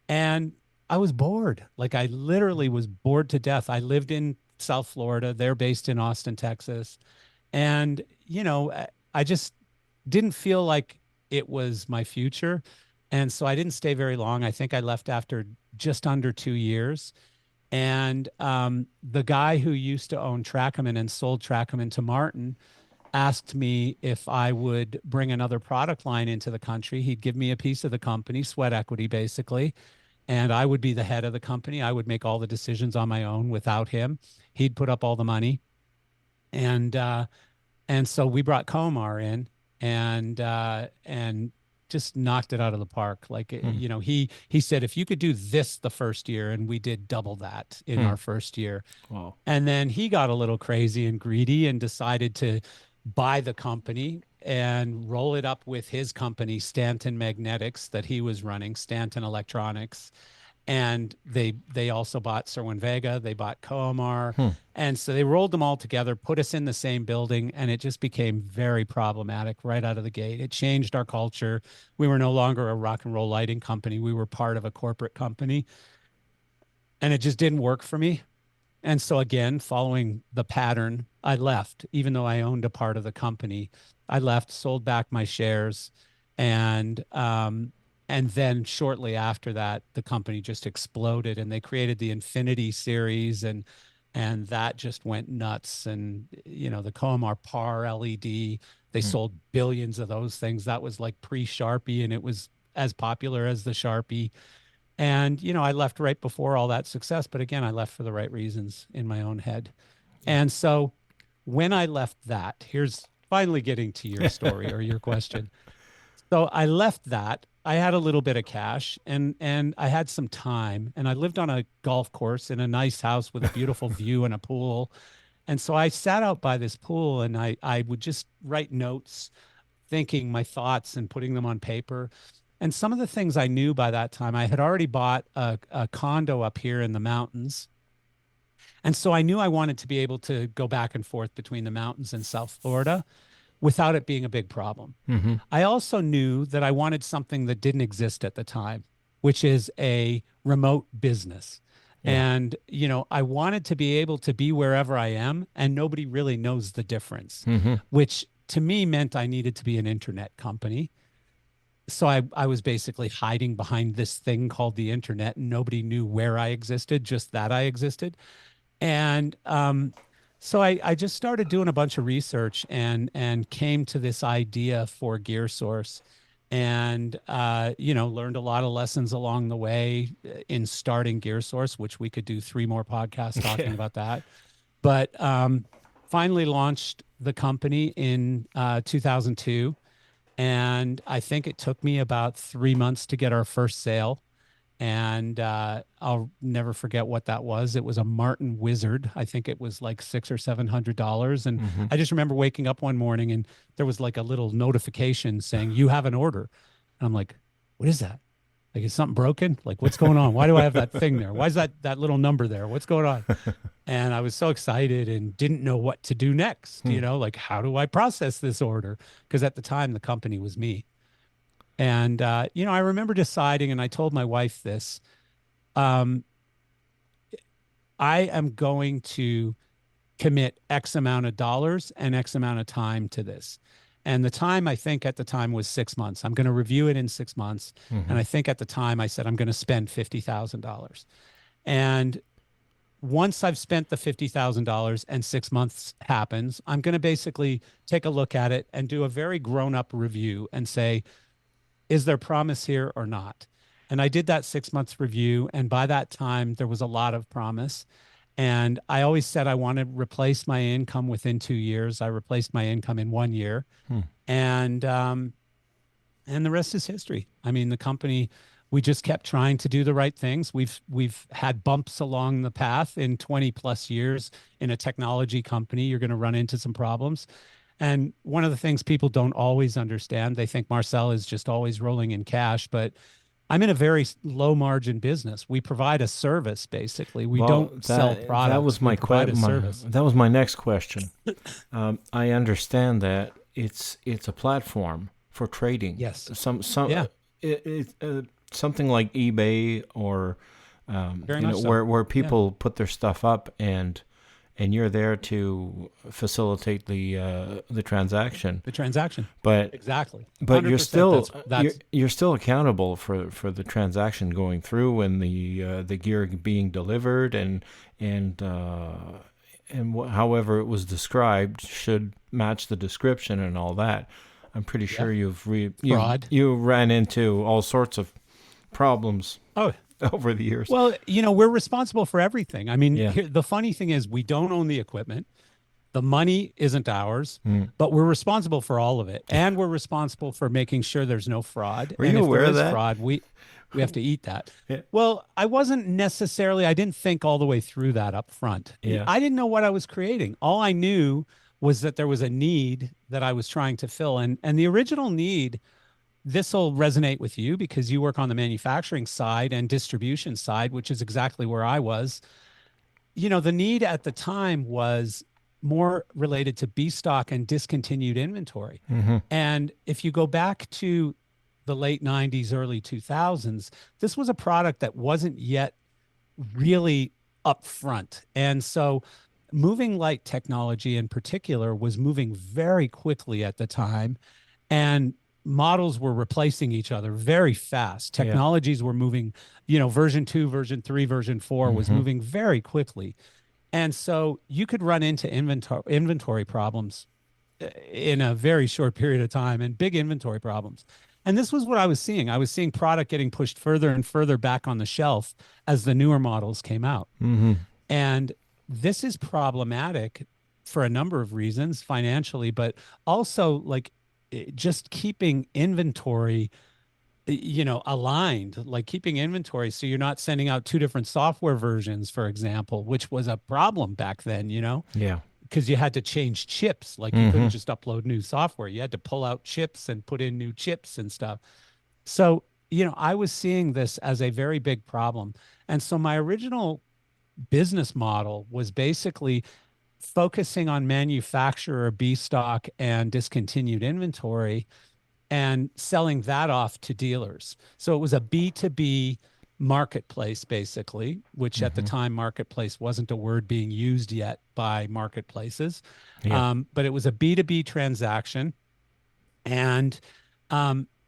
And I was bored. Like I literally was bored to death. I lived in South Florida. They're based in Austin, Texas. And, I just didn't feel like it was my future. And so I didn't stay very long. I think I left after just under 2 years. And the guy who used to own Trackman and sold Trackman to Martin asked me if I would bring another product line into the country. He'd give me a piece of the company, sweat equity, basically. And I would be the head of the company. I would make all the decisions on my own without him. He'd put up all the money. And so we brought Comar in and just knocked it out of the park. Like, he said, if you could do this the first year, and we did double that in our first year. Wow. And then he got a little crazy and greedy and decided to buy the company and roll it up with his company, Stanton Magnetics, that he was running, Stanton Electronics. And they also bought Serwin Vega, they bought Coamar. And so they rolled them all together, put us in the same building, and it just became very problematic right out of the gate. It changed our culture. We were no longer a rock and roll lighting company. We were part of a corporate company. And it just didn't work for me. And so again, following the pattern, I left, even though I owned a part of the company. I left, sold back my shares, and then shortly after that, the company just exploded, and they created the Infinity series, and that just went nuts. And the Comar PAR LED, they sold billions of those things. That was like pre-Sharpie, and it was as popular as the Sharpie. And, I left right before all that success. But again, I left for the right reasons in my own head. And so when I left that, here's finally getting to your story or your question. So I left that. I had a little bit of cash and I had some time, and I lived on a golf course in a nice house with a beautiful view and a pool. And so I sat out by this pool and I would just write notes, thinking my thoughts and putting them on paper. And some of the things I knew by that time, I had already bought a condo up here in the mountains. And so I knew I wanted to be able to go back and forth between the mountains and South Florida without it being a big problem. I also knew that I wanted something that didn't exist at the time, which is a remote business. And, I wanted to be able to be wherever I am, and nobody really knows the difference, which to me meant I needed to be an internet company. So I was basically hiding behind this thing called the internet, and nobody knew where I existed, just that I existed. And so I just started doing a bunch of research and came to this idea for Gear Source. and learned a lot of lessons along the way in starting GearSource, which we could do 3 more podcasts talking about that. But finally launched the company in 2002, and I think it took me about 3 months to get our first sale. And I'll never forget what that was. It was a Martin Wizard. I think it was like $600 or $700. And I just remember waking up one morning and there was like a little notification saying, "You have an order." And I'm like, "What is that? Like, is something broken? Like, what's going on? Why do I have that thing there? Why is that little number there? What's going on?" And I was so excited and didn't know what to do next. Like, how do I process this order? Because at the time the company was me. And, I remember deciding, and I told my wife this, I am going to commit X amount of dollars and X amount of time to this. And the time, I think at the time, was 6 months. I'm going to review it in 6 months. And I think at the time I said, I'm going to spend $50,000. And once I've spent the $50,000 and 6 months happens, I'm going to basically take a look at it and do a very grown-up review and say, is there promise here or not? And I did that 6 months review. And by that time, there was a lot of promise. And I always said I want to replace my income within 2 years. I replaced my income in 1 year. And the rest is history. I mean, the company, we just kept trying to do the right things. We've had bumps along the path in 20 plus years in a technology company. You're going to run into some problems. And one of the things people don't always understand, they think Marcel is just always rolling in cash, but I'm in a very low margin business. We provide a service, basically. We don't sell products. That was that was my next question. I understand that it's a platform for trading. Yes. Something like eBay or where people put their stuff up and you're there to facilitate the transaction. The transaction. But exactly. But you're still you're still accountable for the transaction going through and the gear being delivered and however it was described should match the description and all that. I'm pretty sure you ran into all sorts of problems. Oh, over the years. Well, we're responsible for everything. I mean, the funny thing is we don't own the equipment. The money isn't ours, but we're responsible for all of it. And we're responsible for making sure there's no fraud. Were you aware of that? Fraud, we have to eat that. Yeah. Well, I didn't think all the way through that up front. Yeah. I didn't know what I was creating. All I knew was that there was a need that I was trying to fill. And the original need, this will resonate with you because you work on the manufacturing side and distribution side, which is exactly where I was. The need at the time was more related to B stock and discontinued inventory. And if you go back to the late 90s, early 2000s, this was a product that wasn't yet really upfront. And so moving light technology in particular was moving very quickly at the time. And models were replacing each other very fast. Technologies were moving, version 2, version 3, version 4 was moving very quickly. And so you could run into inventory problems in a very short period of time and big inventory problems. And this was what I was seeing. I was seeing product getting pushed further and further back on the shelf as the newer models came out. And this is problematic for a number of reasons, financially, but also like just keeping inventory, aligned, like keeping inventory so you're not sending out 2 different software versions, for example, which was a problem back then, because you had to change chips. Like you couldn't just upload new software. You had to pull out chips and put in new chips and stuff. So, I was seeing this as a very big problem. And so my original business model was basically focusing on manufacturer B stock and discontinued inventory and selling that off to dealers. So it was a B2B marketplace, basically, which at the time, marketplace wasn't a word being used yet by marketplaces. But it was a B2B transaction. And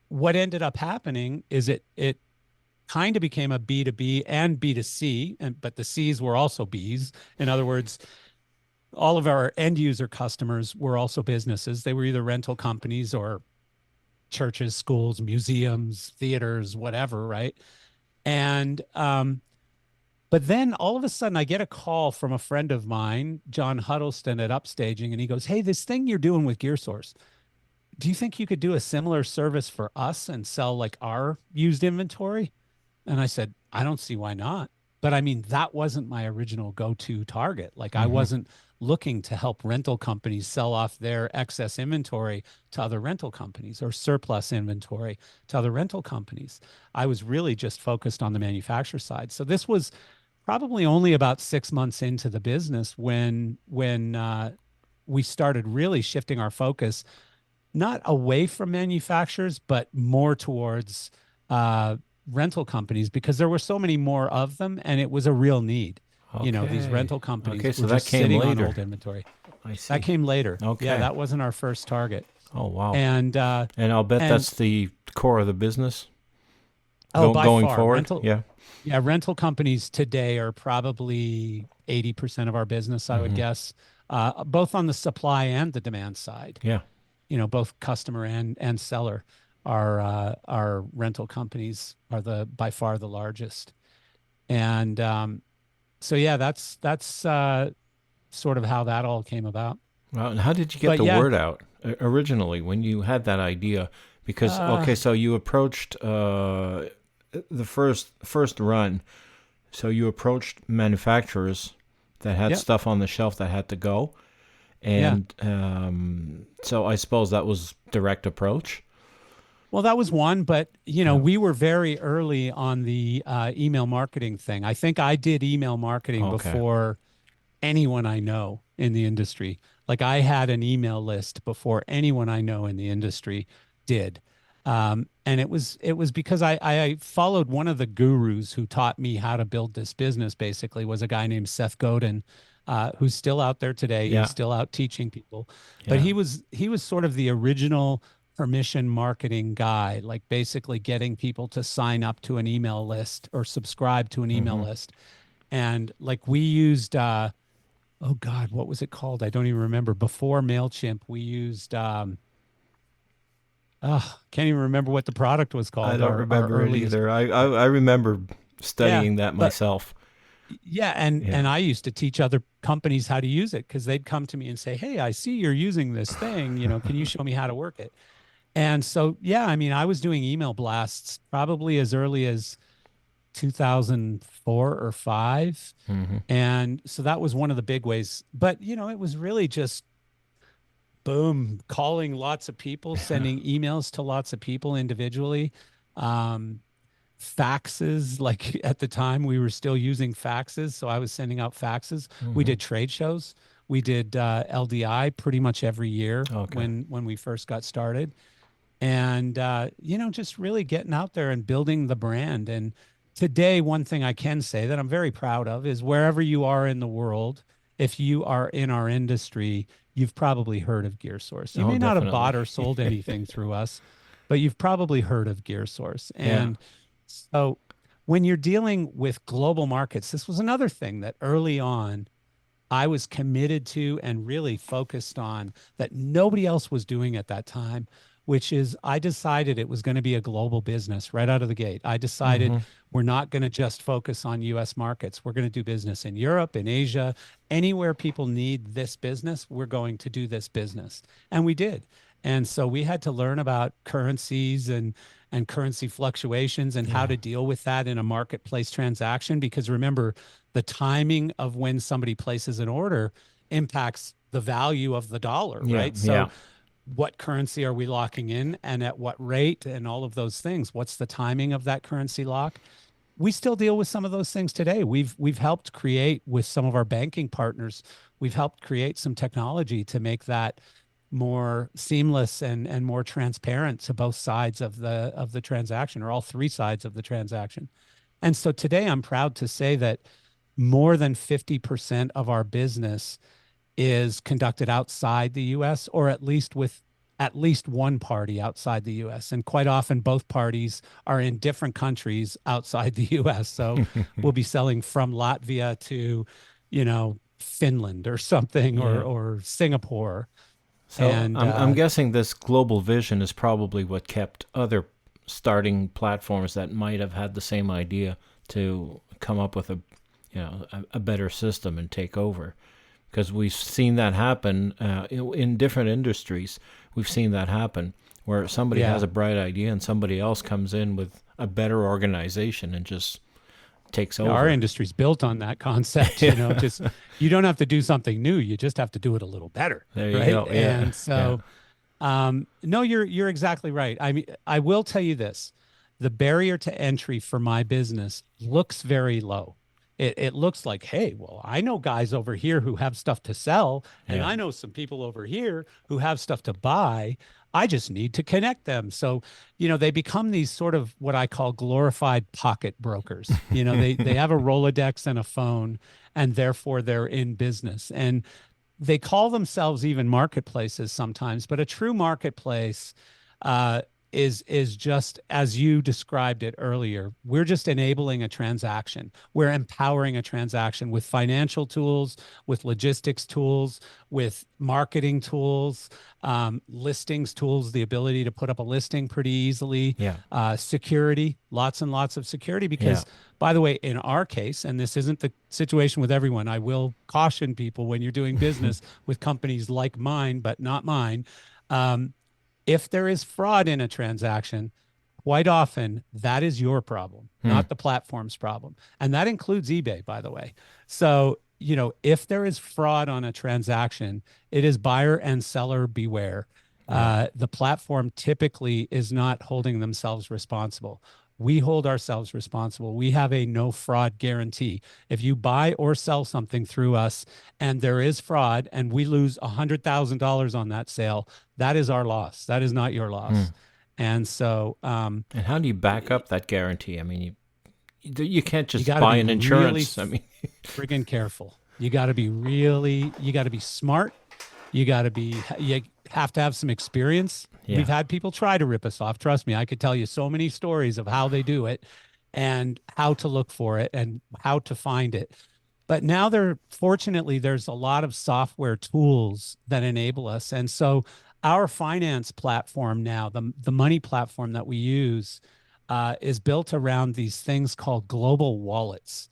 what ended up happening is it kind of became a B2B and B2C, but the C's were also B's. In other words, all of our end user customers were also businesses. They were either rental companies or churches, schools, museums, theaters, whatever, right? And but then all of a sudden I get a call from a friend of mine, John Huddleston at Upstaging, and he goes, "Hey, this thing you're doing with Gear Source, do you think you could do a similar service for us and sell like our used inventory?" And I said, "I don't see why not." But I mean, that wasn't my original go-to target. Like I wasn't looking to help rental companies sell off their excess inventory to other rental companies or surplus inventory to other rental companies. I was really just focused on the manufacturer side. So this was probably only about 6 months into the business when we started really shifting our focus not away from manufacturers, but more towards rental companies because there were so many more of them and it was a real need. You know, these Okay. rental companies Okay, so were that just came sitting on later. old inventory. I see. That came later. Okay. Yeah, that wasn't our first target. Oh, wow. And And I'll bet and that's the core of the business by going far, forward. Yeah. rental companies today are probably 80% of our business, I would guess, both on the supply and the demand side. Yeah. You know, both customer and seller our rental companies are the by far the largest. And so yeah, that's sort of how that all came about. Well, and how did you get But the yeah, word out originally when you had that idea? Because uh, okay, so you approached the first run. So you approached manufacturers that had yeah, stuff on the shelf that had to go, yeah. and so I suppose that was direct approach. Well, that was one, but you know, Yeah. we were very early on the email marketing thing. I think I did email marketing Okay. before anyone I know in the industry. Like I had an email list before anyone I know in the industry did. And it was because I followed one of the gurus who taught me how to build this business, basically, was a guy named Seth Godin, who's still out there today. He's Yeah. still out teaching people. But Yeah. he was sort of the original permission marketing guy, like basically getting people to sign up to an email list or subscribe to an email Mm-hmm. list. And like we used oh God, what was it called? I don't even remember. Before MailChimp, we used can't even remember what the product was I called. don't Our remember it earliest. either. I remember Yeah. studying that But myself. yeah, and Yeah. and I used to teach other companies how to use it because they'd come to me and say, "Hey, I see you're using this thing, can you show me how to work it?" And so, yeah, I mean, I was doing email blasts probably as early as 2004 or 5. Mm-hmm. And so that was one of the big ways. But, it was really just boom, calling lots of people, sending emails to lots of people individually. Um, Faxes, like at the time we were still using faxes. So I was sending out faxes. We Mm-hmm. did trade shows. We did LDI pretty much every year Okay. when we first got started. And just really getting out there and building the brand. And today, one thing I can say that I'm very proud of is wherever you are in the world, if you are in our industry, you've probably heard of Gear Source. You Oh, may not have definitely. bought or sold anything through us, but you've probably heard of Gear Source. Yeah. And so when you're dealing with global markets, this was another thing that early on I was committed to and really focused on that nobody else was doing at that time, which is I decided it was going to be a global business right out of the gate. I decided Mm-hmm. we're not going to just focus on US markets. We're going to do business in Europe, in Asia, anywhere people need this business, we're going to do this business. And we did. And so we had to learn about currencies and currency fluctuations and how Yeah. to deal with that in a marketplace transaction. Because remember, the timing of when somebody places an order impacts the value of the dollar, Yeah. right? Yeah. So what currency are we locking in and at what rate and all of those things? What's the timing of that currency lock? We still deal with some of those things today. We've helped create with some of our banking partners, we've helped create some technology to make that more seamless and more transparent to both sides of the transaction or all three sides of the transaction. And so today I'm proud to say that more than 50% of our business is conducted outside the US or at least with at least one party outside the US. And quite often both parties are in different countries outside the US. So we'll be selling from Latvia to, Finland or something Yeah. or Singapore. So And I'm guessing this global vision is probably what kept other starting platforms that might have had the same idea to come up with a better system and take over. Because we've seen that happen in different industries. We've seen that happen where somebody has a bright idea and somebody else comes in with a better organization and just takes over. our industry's built on that concept. Just you don't have to do something new. You just have to do it a little better. There you right. go. Yeah. And so, no, you're exactly right. I mean, I will tell you this: the barrier to entry for my business looks very low. It looks like, hey, well, I know guys over here who have stuff to sell, and Yeah. I know some people over here who have stuff to buy. I just need to connect them. So, they become these sort of what I call glorified pocket brokers. They have a Rolodex and a phone, and therefore they're in business. And they call themselves even marketplaces sometimes, but a true marketplace is just as you described it earlier. We're just enabling a transaction. We're empowering a transaction with financial tools, with logistics tools, with marketing tools, listings tools, the ability to put up a listing pretty easily, security, lots and lots of security. Because, by the way, in our case, and this isn't the situation with everyone, I will caution people when you're doing business with companies like mine, but not mine. If there is fraud in a transaction, quite often that is your problem, not the platform's problem. And that includes eBay, by the way. So, if there is fraud on a transaction, it is buyer and seller beware. The platform typically is not holding themselves responsible. We hold ourselves responsible. We have a no fraud guarantee. If you buy or sell something through us and there is fraud and we lose $100,000 on that sale, that is our loss. That is not your loss. And so, and how do you back up that guarantee? I mean, you can't just gotta buy be an insurance. really I mean, friggin' careful. You got to be smart. You have to have some experience. Yeah. We've had people try to rip us off. Trust me, I could tell you so many stories of how they do it and how to look for it and how to find it. But now fortunately, there's a lot of software tools that enable us. And so our finance platform now, the money platform that we use, is built around these things called global wallets.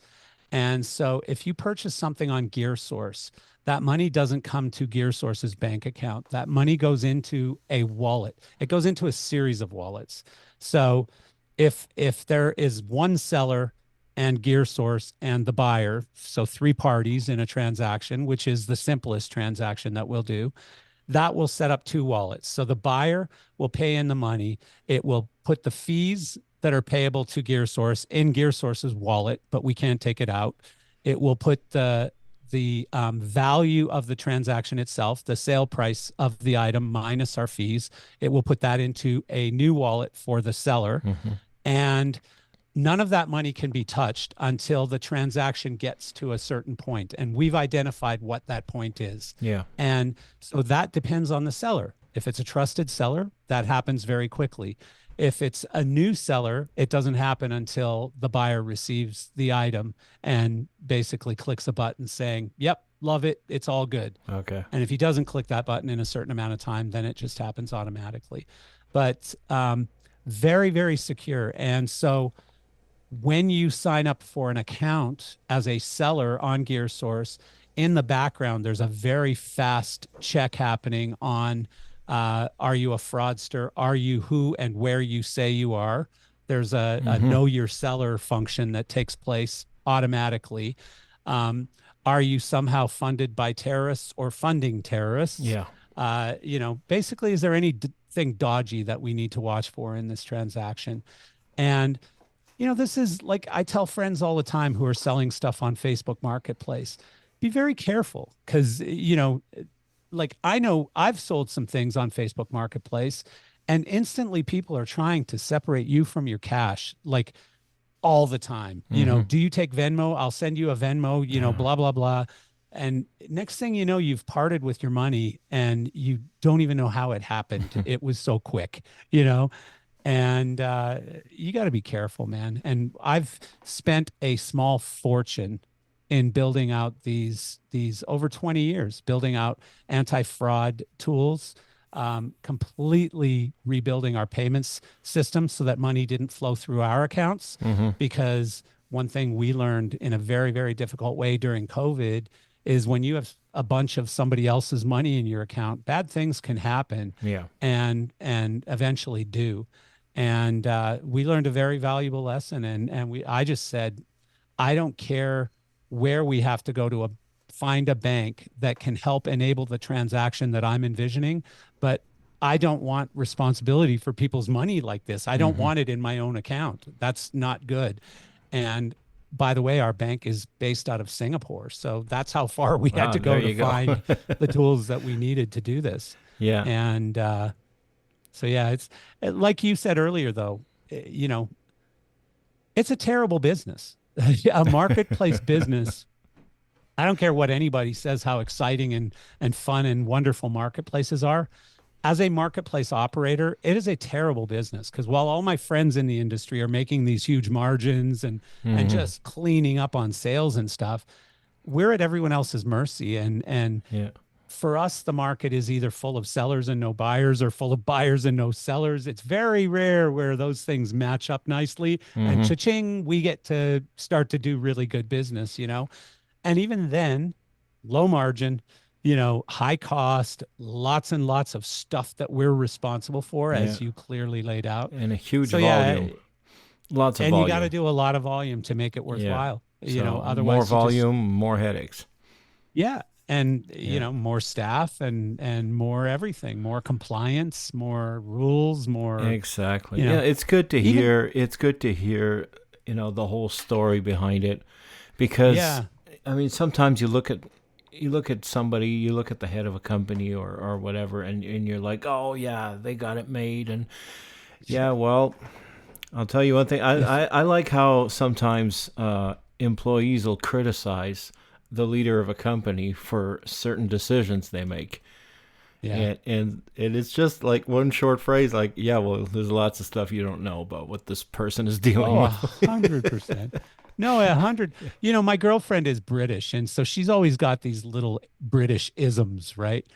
And so if you purchase something on GearSource, that money doesn't come to GearSource's bank account. That money goes into a wallet. It goes into a series of wallets. So if there is one seller and GearSource and the buyer, so three parties in a transaction, which is the simplest transaction that we'll do, that will set up two wallets. So the buyer will pay in the money. It will put the fees that are payable to GearSource in GearSource's wallet, but we can't take it out. It will put the value of the transaction itself, the sale price of the item minus our fees. It will put that into a new wallet for the seller. And none of that money can be touched until the transaction gets to a certain point. And we've identified what that point is. Yeah. And so that depends on the seller. If it's a trusted seller, that happens very quickly. If it's a new seller, it doesn't happen until the buyer receives the item and basically clicks a button saying, yep, love it, it's all good. Okay. And if he doesn't click that button in a certain amount of time, then it just happens automatically. But very, very secure. And so when you sign up for an account as a seller on GearSource, in the background, there's a very fast check happening on are you a fraudster? Are you who and where you say you are? There's a know your seller function that takes place automatically. Are you somehow funded by terrorists or funding terrorists? Yeah. Basically, is there anything dodgy that we need to watch for in this transaction? And, this is like I tell friends all the time who are selling stuff on Facebook Marketplace, be very careful because, like I know I've sold some things on Facebook Marketplace and instantly people are trying to separate you from your cash, like all the time. Do you take Venmo? I'll send you a Venmo, blah, blah, blah. And next thing you know, you've parted with your money and you don't even know how it happened. It was so quick, and you got to be careful, man. And I've spent a small fortune in building out these over 20 years, building out anti-fraud tools, completely rebuilding our payments system so that money didn't flow through our accounts. Because one thing we learned in a very, very difficult way during COVID is when you have a bunch of somebody else's money in your account, bad things can happen. Yeah. And eventually do. And we learned a very valuable lesson. And I just said, I don't care where we have to go to find a bank that can help enable the transaction that I'm envisioning, but I don't want responsibility for people's money like this. I don't want it in my own account. That's not good. And by the way, our bank is based out of Singapore. So that's how far we had to go to find the tools that we needed to do this. Yeah. And so, yeah, it's like you said earlier, though, you know, it's a terrible business. A marketplace business. I don't care what anybody says, how exciting and fun and wonderful marketplaces are. As a marketplace operator, it is a terrible business, because while all my friends in the industry are making these huge margins and just cleaning up on sales and stuff, we're at everyone else's mercy. And for us, the market is either full of sellers and no buyers, or full of buyers and no sellers. It's very rare where those things match up nicely. And cha-ching, we get to start to do really good business, you know? And even then, low margin, you know, high cost, lots and lots of stuff that we're responsible for, as you clearly laid out. And a huge volume. Lots of volume. And you got to do a lot of volume to make it worthwhile. You know, otherwise more volume, more headaches. Yeah. And, you know, more staff and more everything, more compliance, more rules, more. Exactly. You know, yeah. It's good to hear. It's good to hear, you know, the whole story behind it, because I mean, sometimes you look at somebody, you look at the head of a company or whatever, and you're like, oh yeah, they got it made. And yeah, well, I'll tell you one thing. I like how sometimes employees will criticize the leader of a company for certain decisions they make. Yeah. And it's just like one short phrase, like, yeah, well, there's lots of stuff you don't know about what this person is dealing with. 100%. No, 100. You know, my girlfriend is British, and so she's always got these little British isms, right?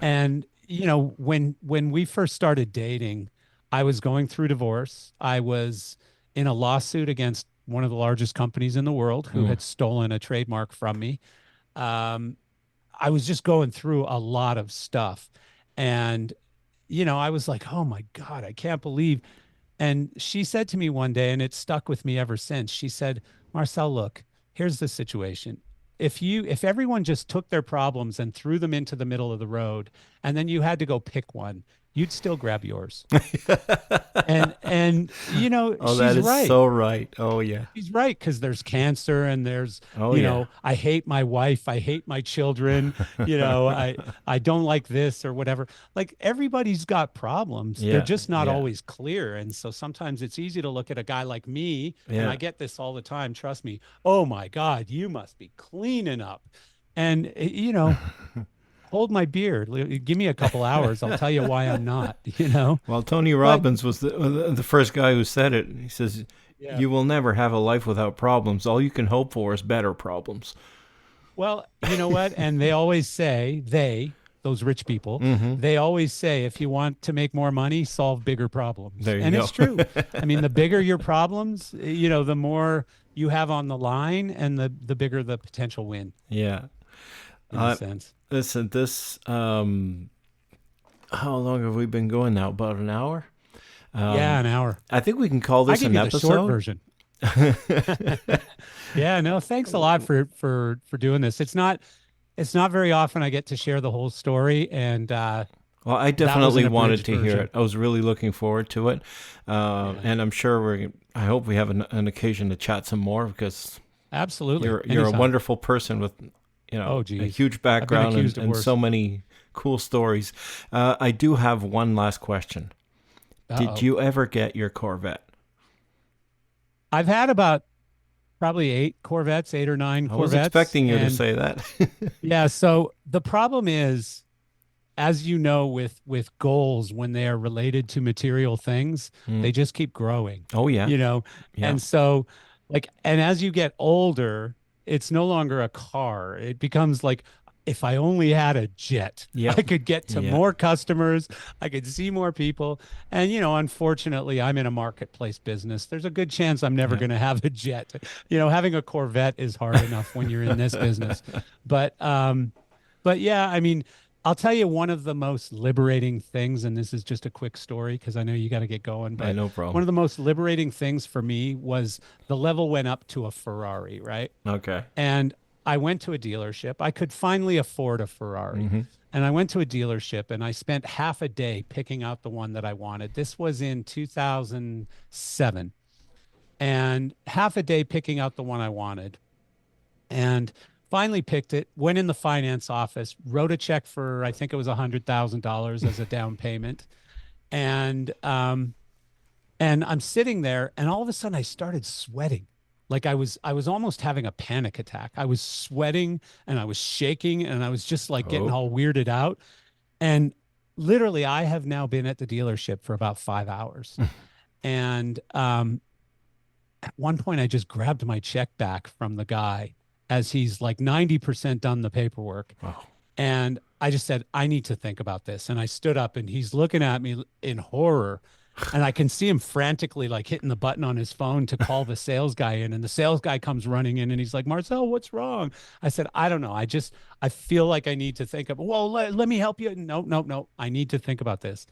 And, you know, when we first started dating, I was going through divorce. I was in a lawsuit against one of the largest companies in the world who had stolen a trademark from me. I was just going through a lot of stuff. And, you know, I was like, oh my God, I can't believe. And she said to me one day, and it stuck with me ever since. She said, Marcel, look, here's the situation. If everyone just took their problems and threw them into the middle of the road, and then you had to go pick one, you'd still grab yours. and you know, oh, she's that is right. so right. Oh yeah, she's right, because there's cancer, and there's you know, I hate my wife, I hate my children, you know, I don't like this or whatever. Like, everybody's got problems. They're just not always clear. And so sometimes it's easy to look at a guy like me, and I get this all the time, trust me. Oh my God, you must be cleaning up. And you know, hold my beer. Give me a couple hours. I'll tell you why I'm not, you know? Well, Tony Robbins was the first guy who said it. He says, you will never have a life without problems. All you can hope for is better problems. Well, you know what? And they always say, those rich people, they always say, if you want to make more money, solve bigger problems. There you and go. It's true. I mean, the bigger your problems, you know, the more you have on the line, and the bigger the potential win. Yeah. In a sense. Listen, this, how long have we been going now? About an hour? An hour. I think we can call this an episode. The short version. Yeah, no, thanks a lot for doing this. It's not very often I get to share the whole story, and well, I definitely wanted to hear it. I was really looking forward to it, and I'm sure I hope we have an occasion to chat some more, because absolutely, you're a wonderful person with, you know, a huge background and so many cool stories. I do have one last question. Did you ever get your Corvette? I've had about probably 8 or 9 Corvettes. I was expecting you to say that. Yeah. So the problem is, as you know, with goals, when they are related to material things, they just keep growing. Oh yeah. You know, and so and as you get older, it's no longer a car. It becomes like, if I only had a jet, Yep. I could get to Yeah. more customers, I could see more people. And, unfortunately, I'm in a marketplace business. There's a good chance I'm never Yeah. going to have a jet. Having a Corvette is hard enough when you're in this business. But yeah, I mean, I'll tell you one of the most liberating things, and this is just a quick story because I know you got to get going, but No one problem. of the most liberating things for me was the level went up to a Ferrari, right? Okay. And I went to a dealership. I could finally afford a Ferrari. Mm-hmm. And I went to a dealership and I spent half a day picking out the one that I wanted. This was in 2007. And half a day picking out the one I wanted. And finally picked it, went in the finance office, wrote a check for, I think it was $100,000 as a down payment. And I'm sitting there and all of a sudden I started sweating. Like I was almost having a panic attack. I was sweating and I was shaking and I was just like getting Oh. all weirded out. And literally I have now been at the dealership for about 5 hours. And at one point I just grabbed my check back from the guy as he's like 90% done the paperwork. Wow. And I just said, I need to think about this. And I stood up and he's looking at me in horror. And I can see him frantically like hitting the button on his phone to call the sales guy in. And the sales guy comes running in and he's like, Marcel, what's wrong? I said, I don't know. I feel like I need to think of, well, let me help you. No. I need to think about this.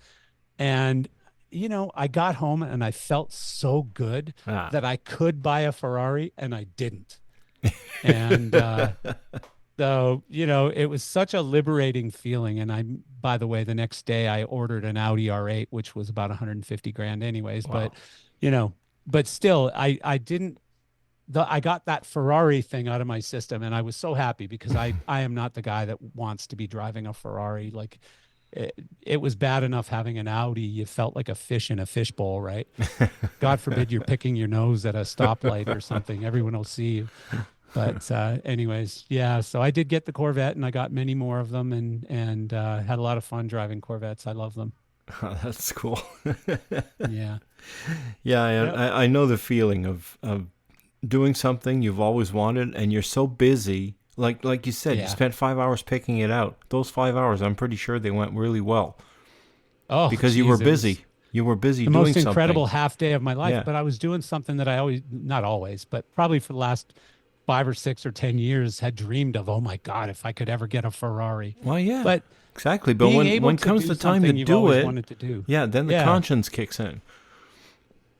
And, I got home and I felt so good that I could buy a Ferrari and I didn't. And, so, it was such a liberating feeling. And by the way, the next day I ordered an Audi R8, which was about 150 grand anyways. Wow. But still, I didn't, I got that Ferrari thing out of my system. And I was so happy because I am not the guy that wants to be driving a Ferrari. Like it was bad enough having an Audi. You felt like a fish in a fishbowl, right? God forbid you're picking your nose at a stoplight or something. Everyone will see you. But anyways, yeah, so I did get the Corvette and I got many more of them and had a lot of fun driving Corvettes. I love them. Oh, that's cool. Yeah. Yeah, Yep. I know the feeling of doing something you've always wanted and you're so busy. Like you said, you Yeah. spent 5 hours picking it out. Those 5 hours, I'm pretty sure they went really well Oh, because you geez, were it was busy. You were busy the doing most something. incredible half day of my life, Yeah. but I was doing something that I always, not always, but probably for the last 5 or 6 or 10 years had dreamed of. Oh my God, if I could ever get a Ferrari. Well, yeah, But exactly. But being when able to comes do the time to something you've do always it, wanted to do. yeah, then the Yeah. conscience kicks in.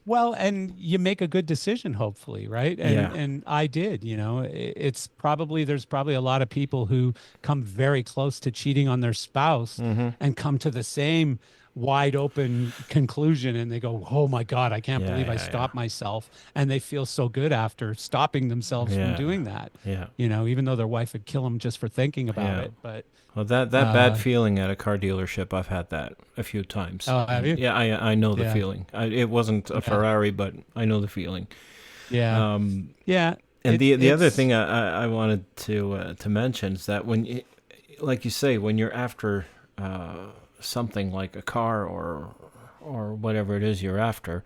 Well, and you make a good decision, hopefully, right? And Yeah. and I did, there's probably a lot of people who come very close to cheating on their spouse Mm-hmm. and come to the same wide open conclusion and they go, oh my God, I can't Yeah, believe I yeah, stopped myself. And they feel so good after stopping themselves Yeah. from doing that, Yeah. even though their wife would kill them just for thinking about Yeah. it. But Well, that bad feeling at a car dealership, I've had that a few times. Oh, have you? Yeah, I know the Yeah. feeling. It wasn't a Ferrari, but I know the feeling. yeah, yeah. And the other it's- thing I wanted to mention is that like you say, when you're after something like a car or whatever it is you're after,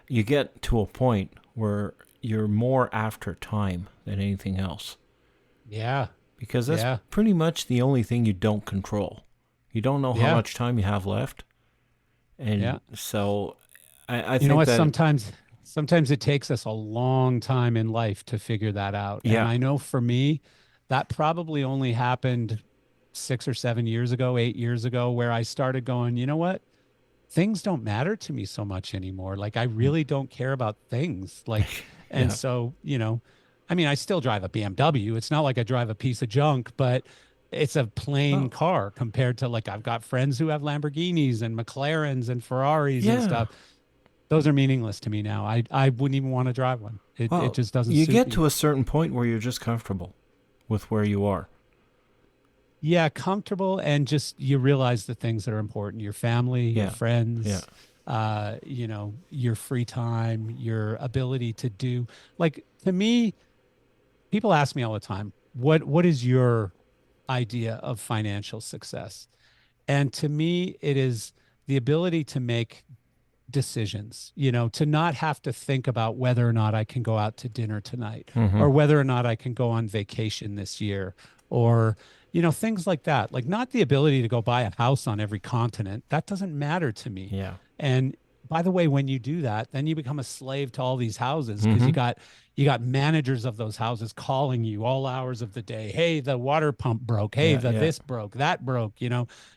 you get to a point where you're more after time than anything else. Yeah. Because that's Yeah. pretty much the only thing you don't control. You don't know how Yeah. much time you have left. And Yeah. so I You think know what? that Sometimes it takes us a long time in life to figure that out. Yeah. And I know for me, that probably only happened 6 or 7 years ago, 8 years ago, where I started going, you know what? Things don't matter to me so much anymore. Like I really don't care about things. Like, and Yeah. so, I mean, I still drive a BMW. It's not like I drive a piece of junk, but it's a plain Oh. car compared to like I've got friends who have Lamborghinis and McLarens and Ferraris and Yeah. stuff. Those are meaningless to me now. I wouldn't even want to drive one. It Well, just doesn't you suit get me. to a certain point where you're just comfortable with where you are. Yeah, comfortable and just you realize the things that are important, your family, your Yeah. friends, Yeah. your free time, your ability to do like to me, people ask me all the time, what is your idea of financial success? And to me, it is the ability to make decisions, to not have to think about whether or not I can go out to dinner tonight, Mm-hmm. or whether or not I can go on vacation this year, or, things like that. Like, not the ability to go buy a house on every continent. That doesn't matter to me. Yeah. And by the way, when you do that, then you become a slave to all these houses, because Mm-hmm. you got managers of those houses calling you all hours of the day. Hey, the water pump broke. Hey, Yeah, the yeah. this broke, that broke,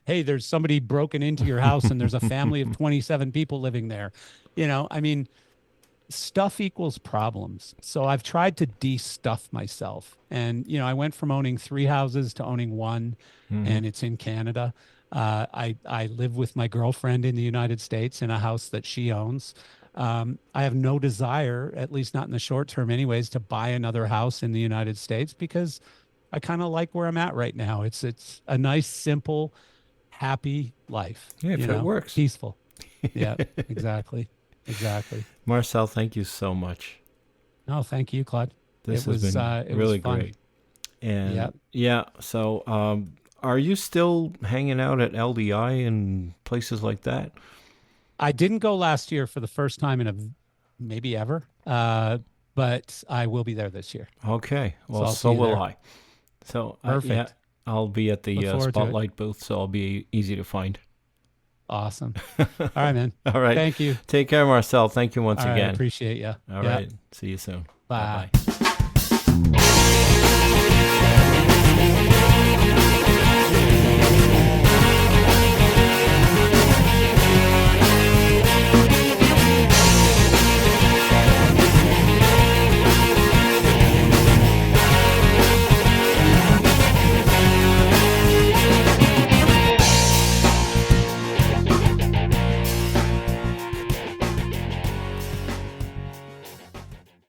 Hey, there's somebody broken into your house and there's a family of 27 people living there. I mean, stuff equals problems. So I've tried to de-stuff myself. And, I went from owning 3 houses to owning 1, and it's in Canada. I live with my girlfriend in the United States in a house that she owns. I have no desire, at least not in the short term anyways, to buy another house in the United States, because I kind of like where I'm at right now. It's a nice, simple, happy life. Yeah, if it works. Peaceful. Yeah, exactly. Exactly. Marcel, thank you so much. No, thank you, Claude. This it has was, been it really was fun. great. And Yep. yeah, so are you still hanging out at LDI and places like that? I didn't go last year for the first time in maybe ever, but I will be there this year. Okay, well, I'll so see you will there. I. So Perfect. yeah, I'll be at Look the forward to it. Spotlight booth, so I'll be easy to find. Awesome. All right, man. All right. Thank you. Take care, Marcel. Thank you once All right, again. appreciate you. All right. See you soon. Bye. Bye-bye.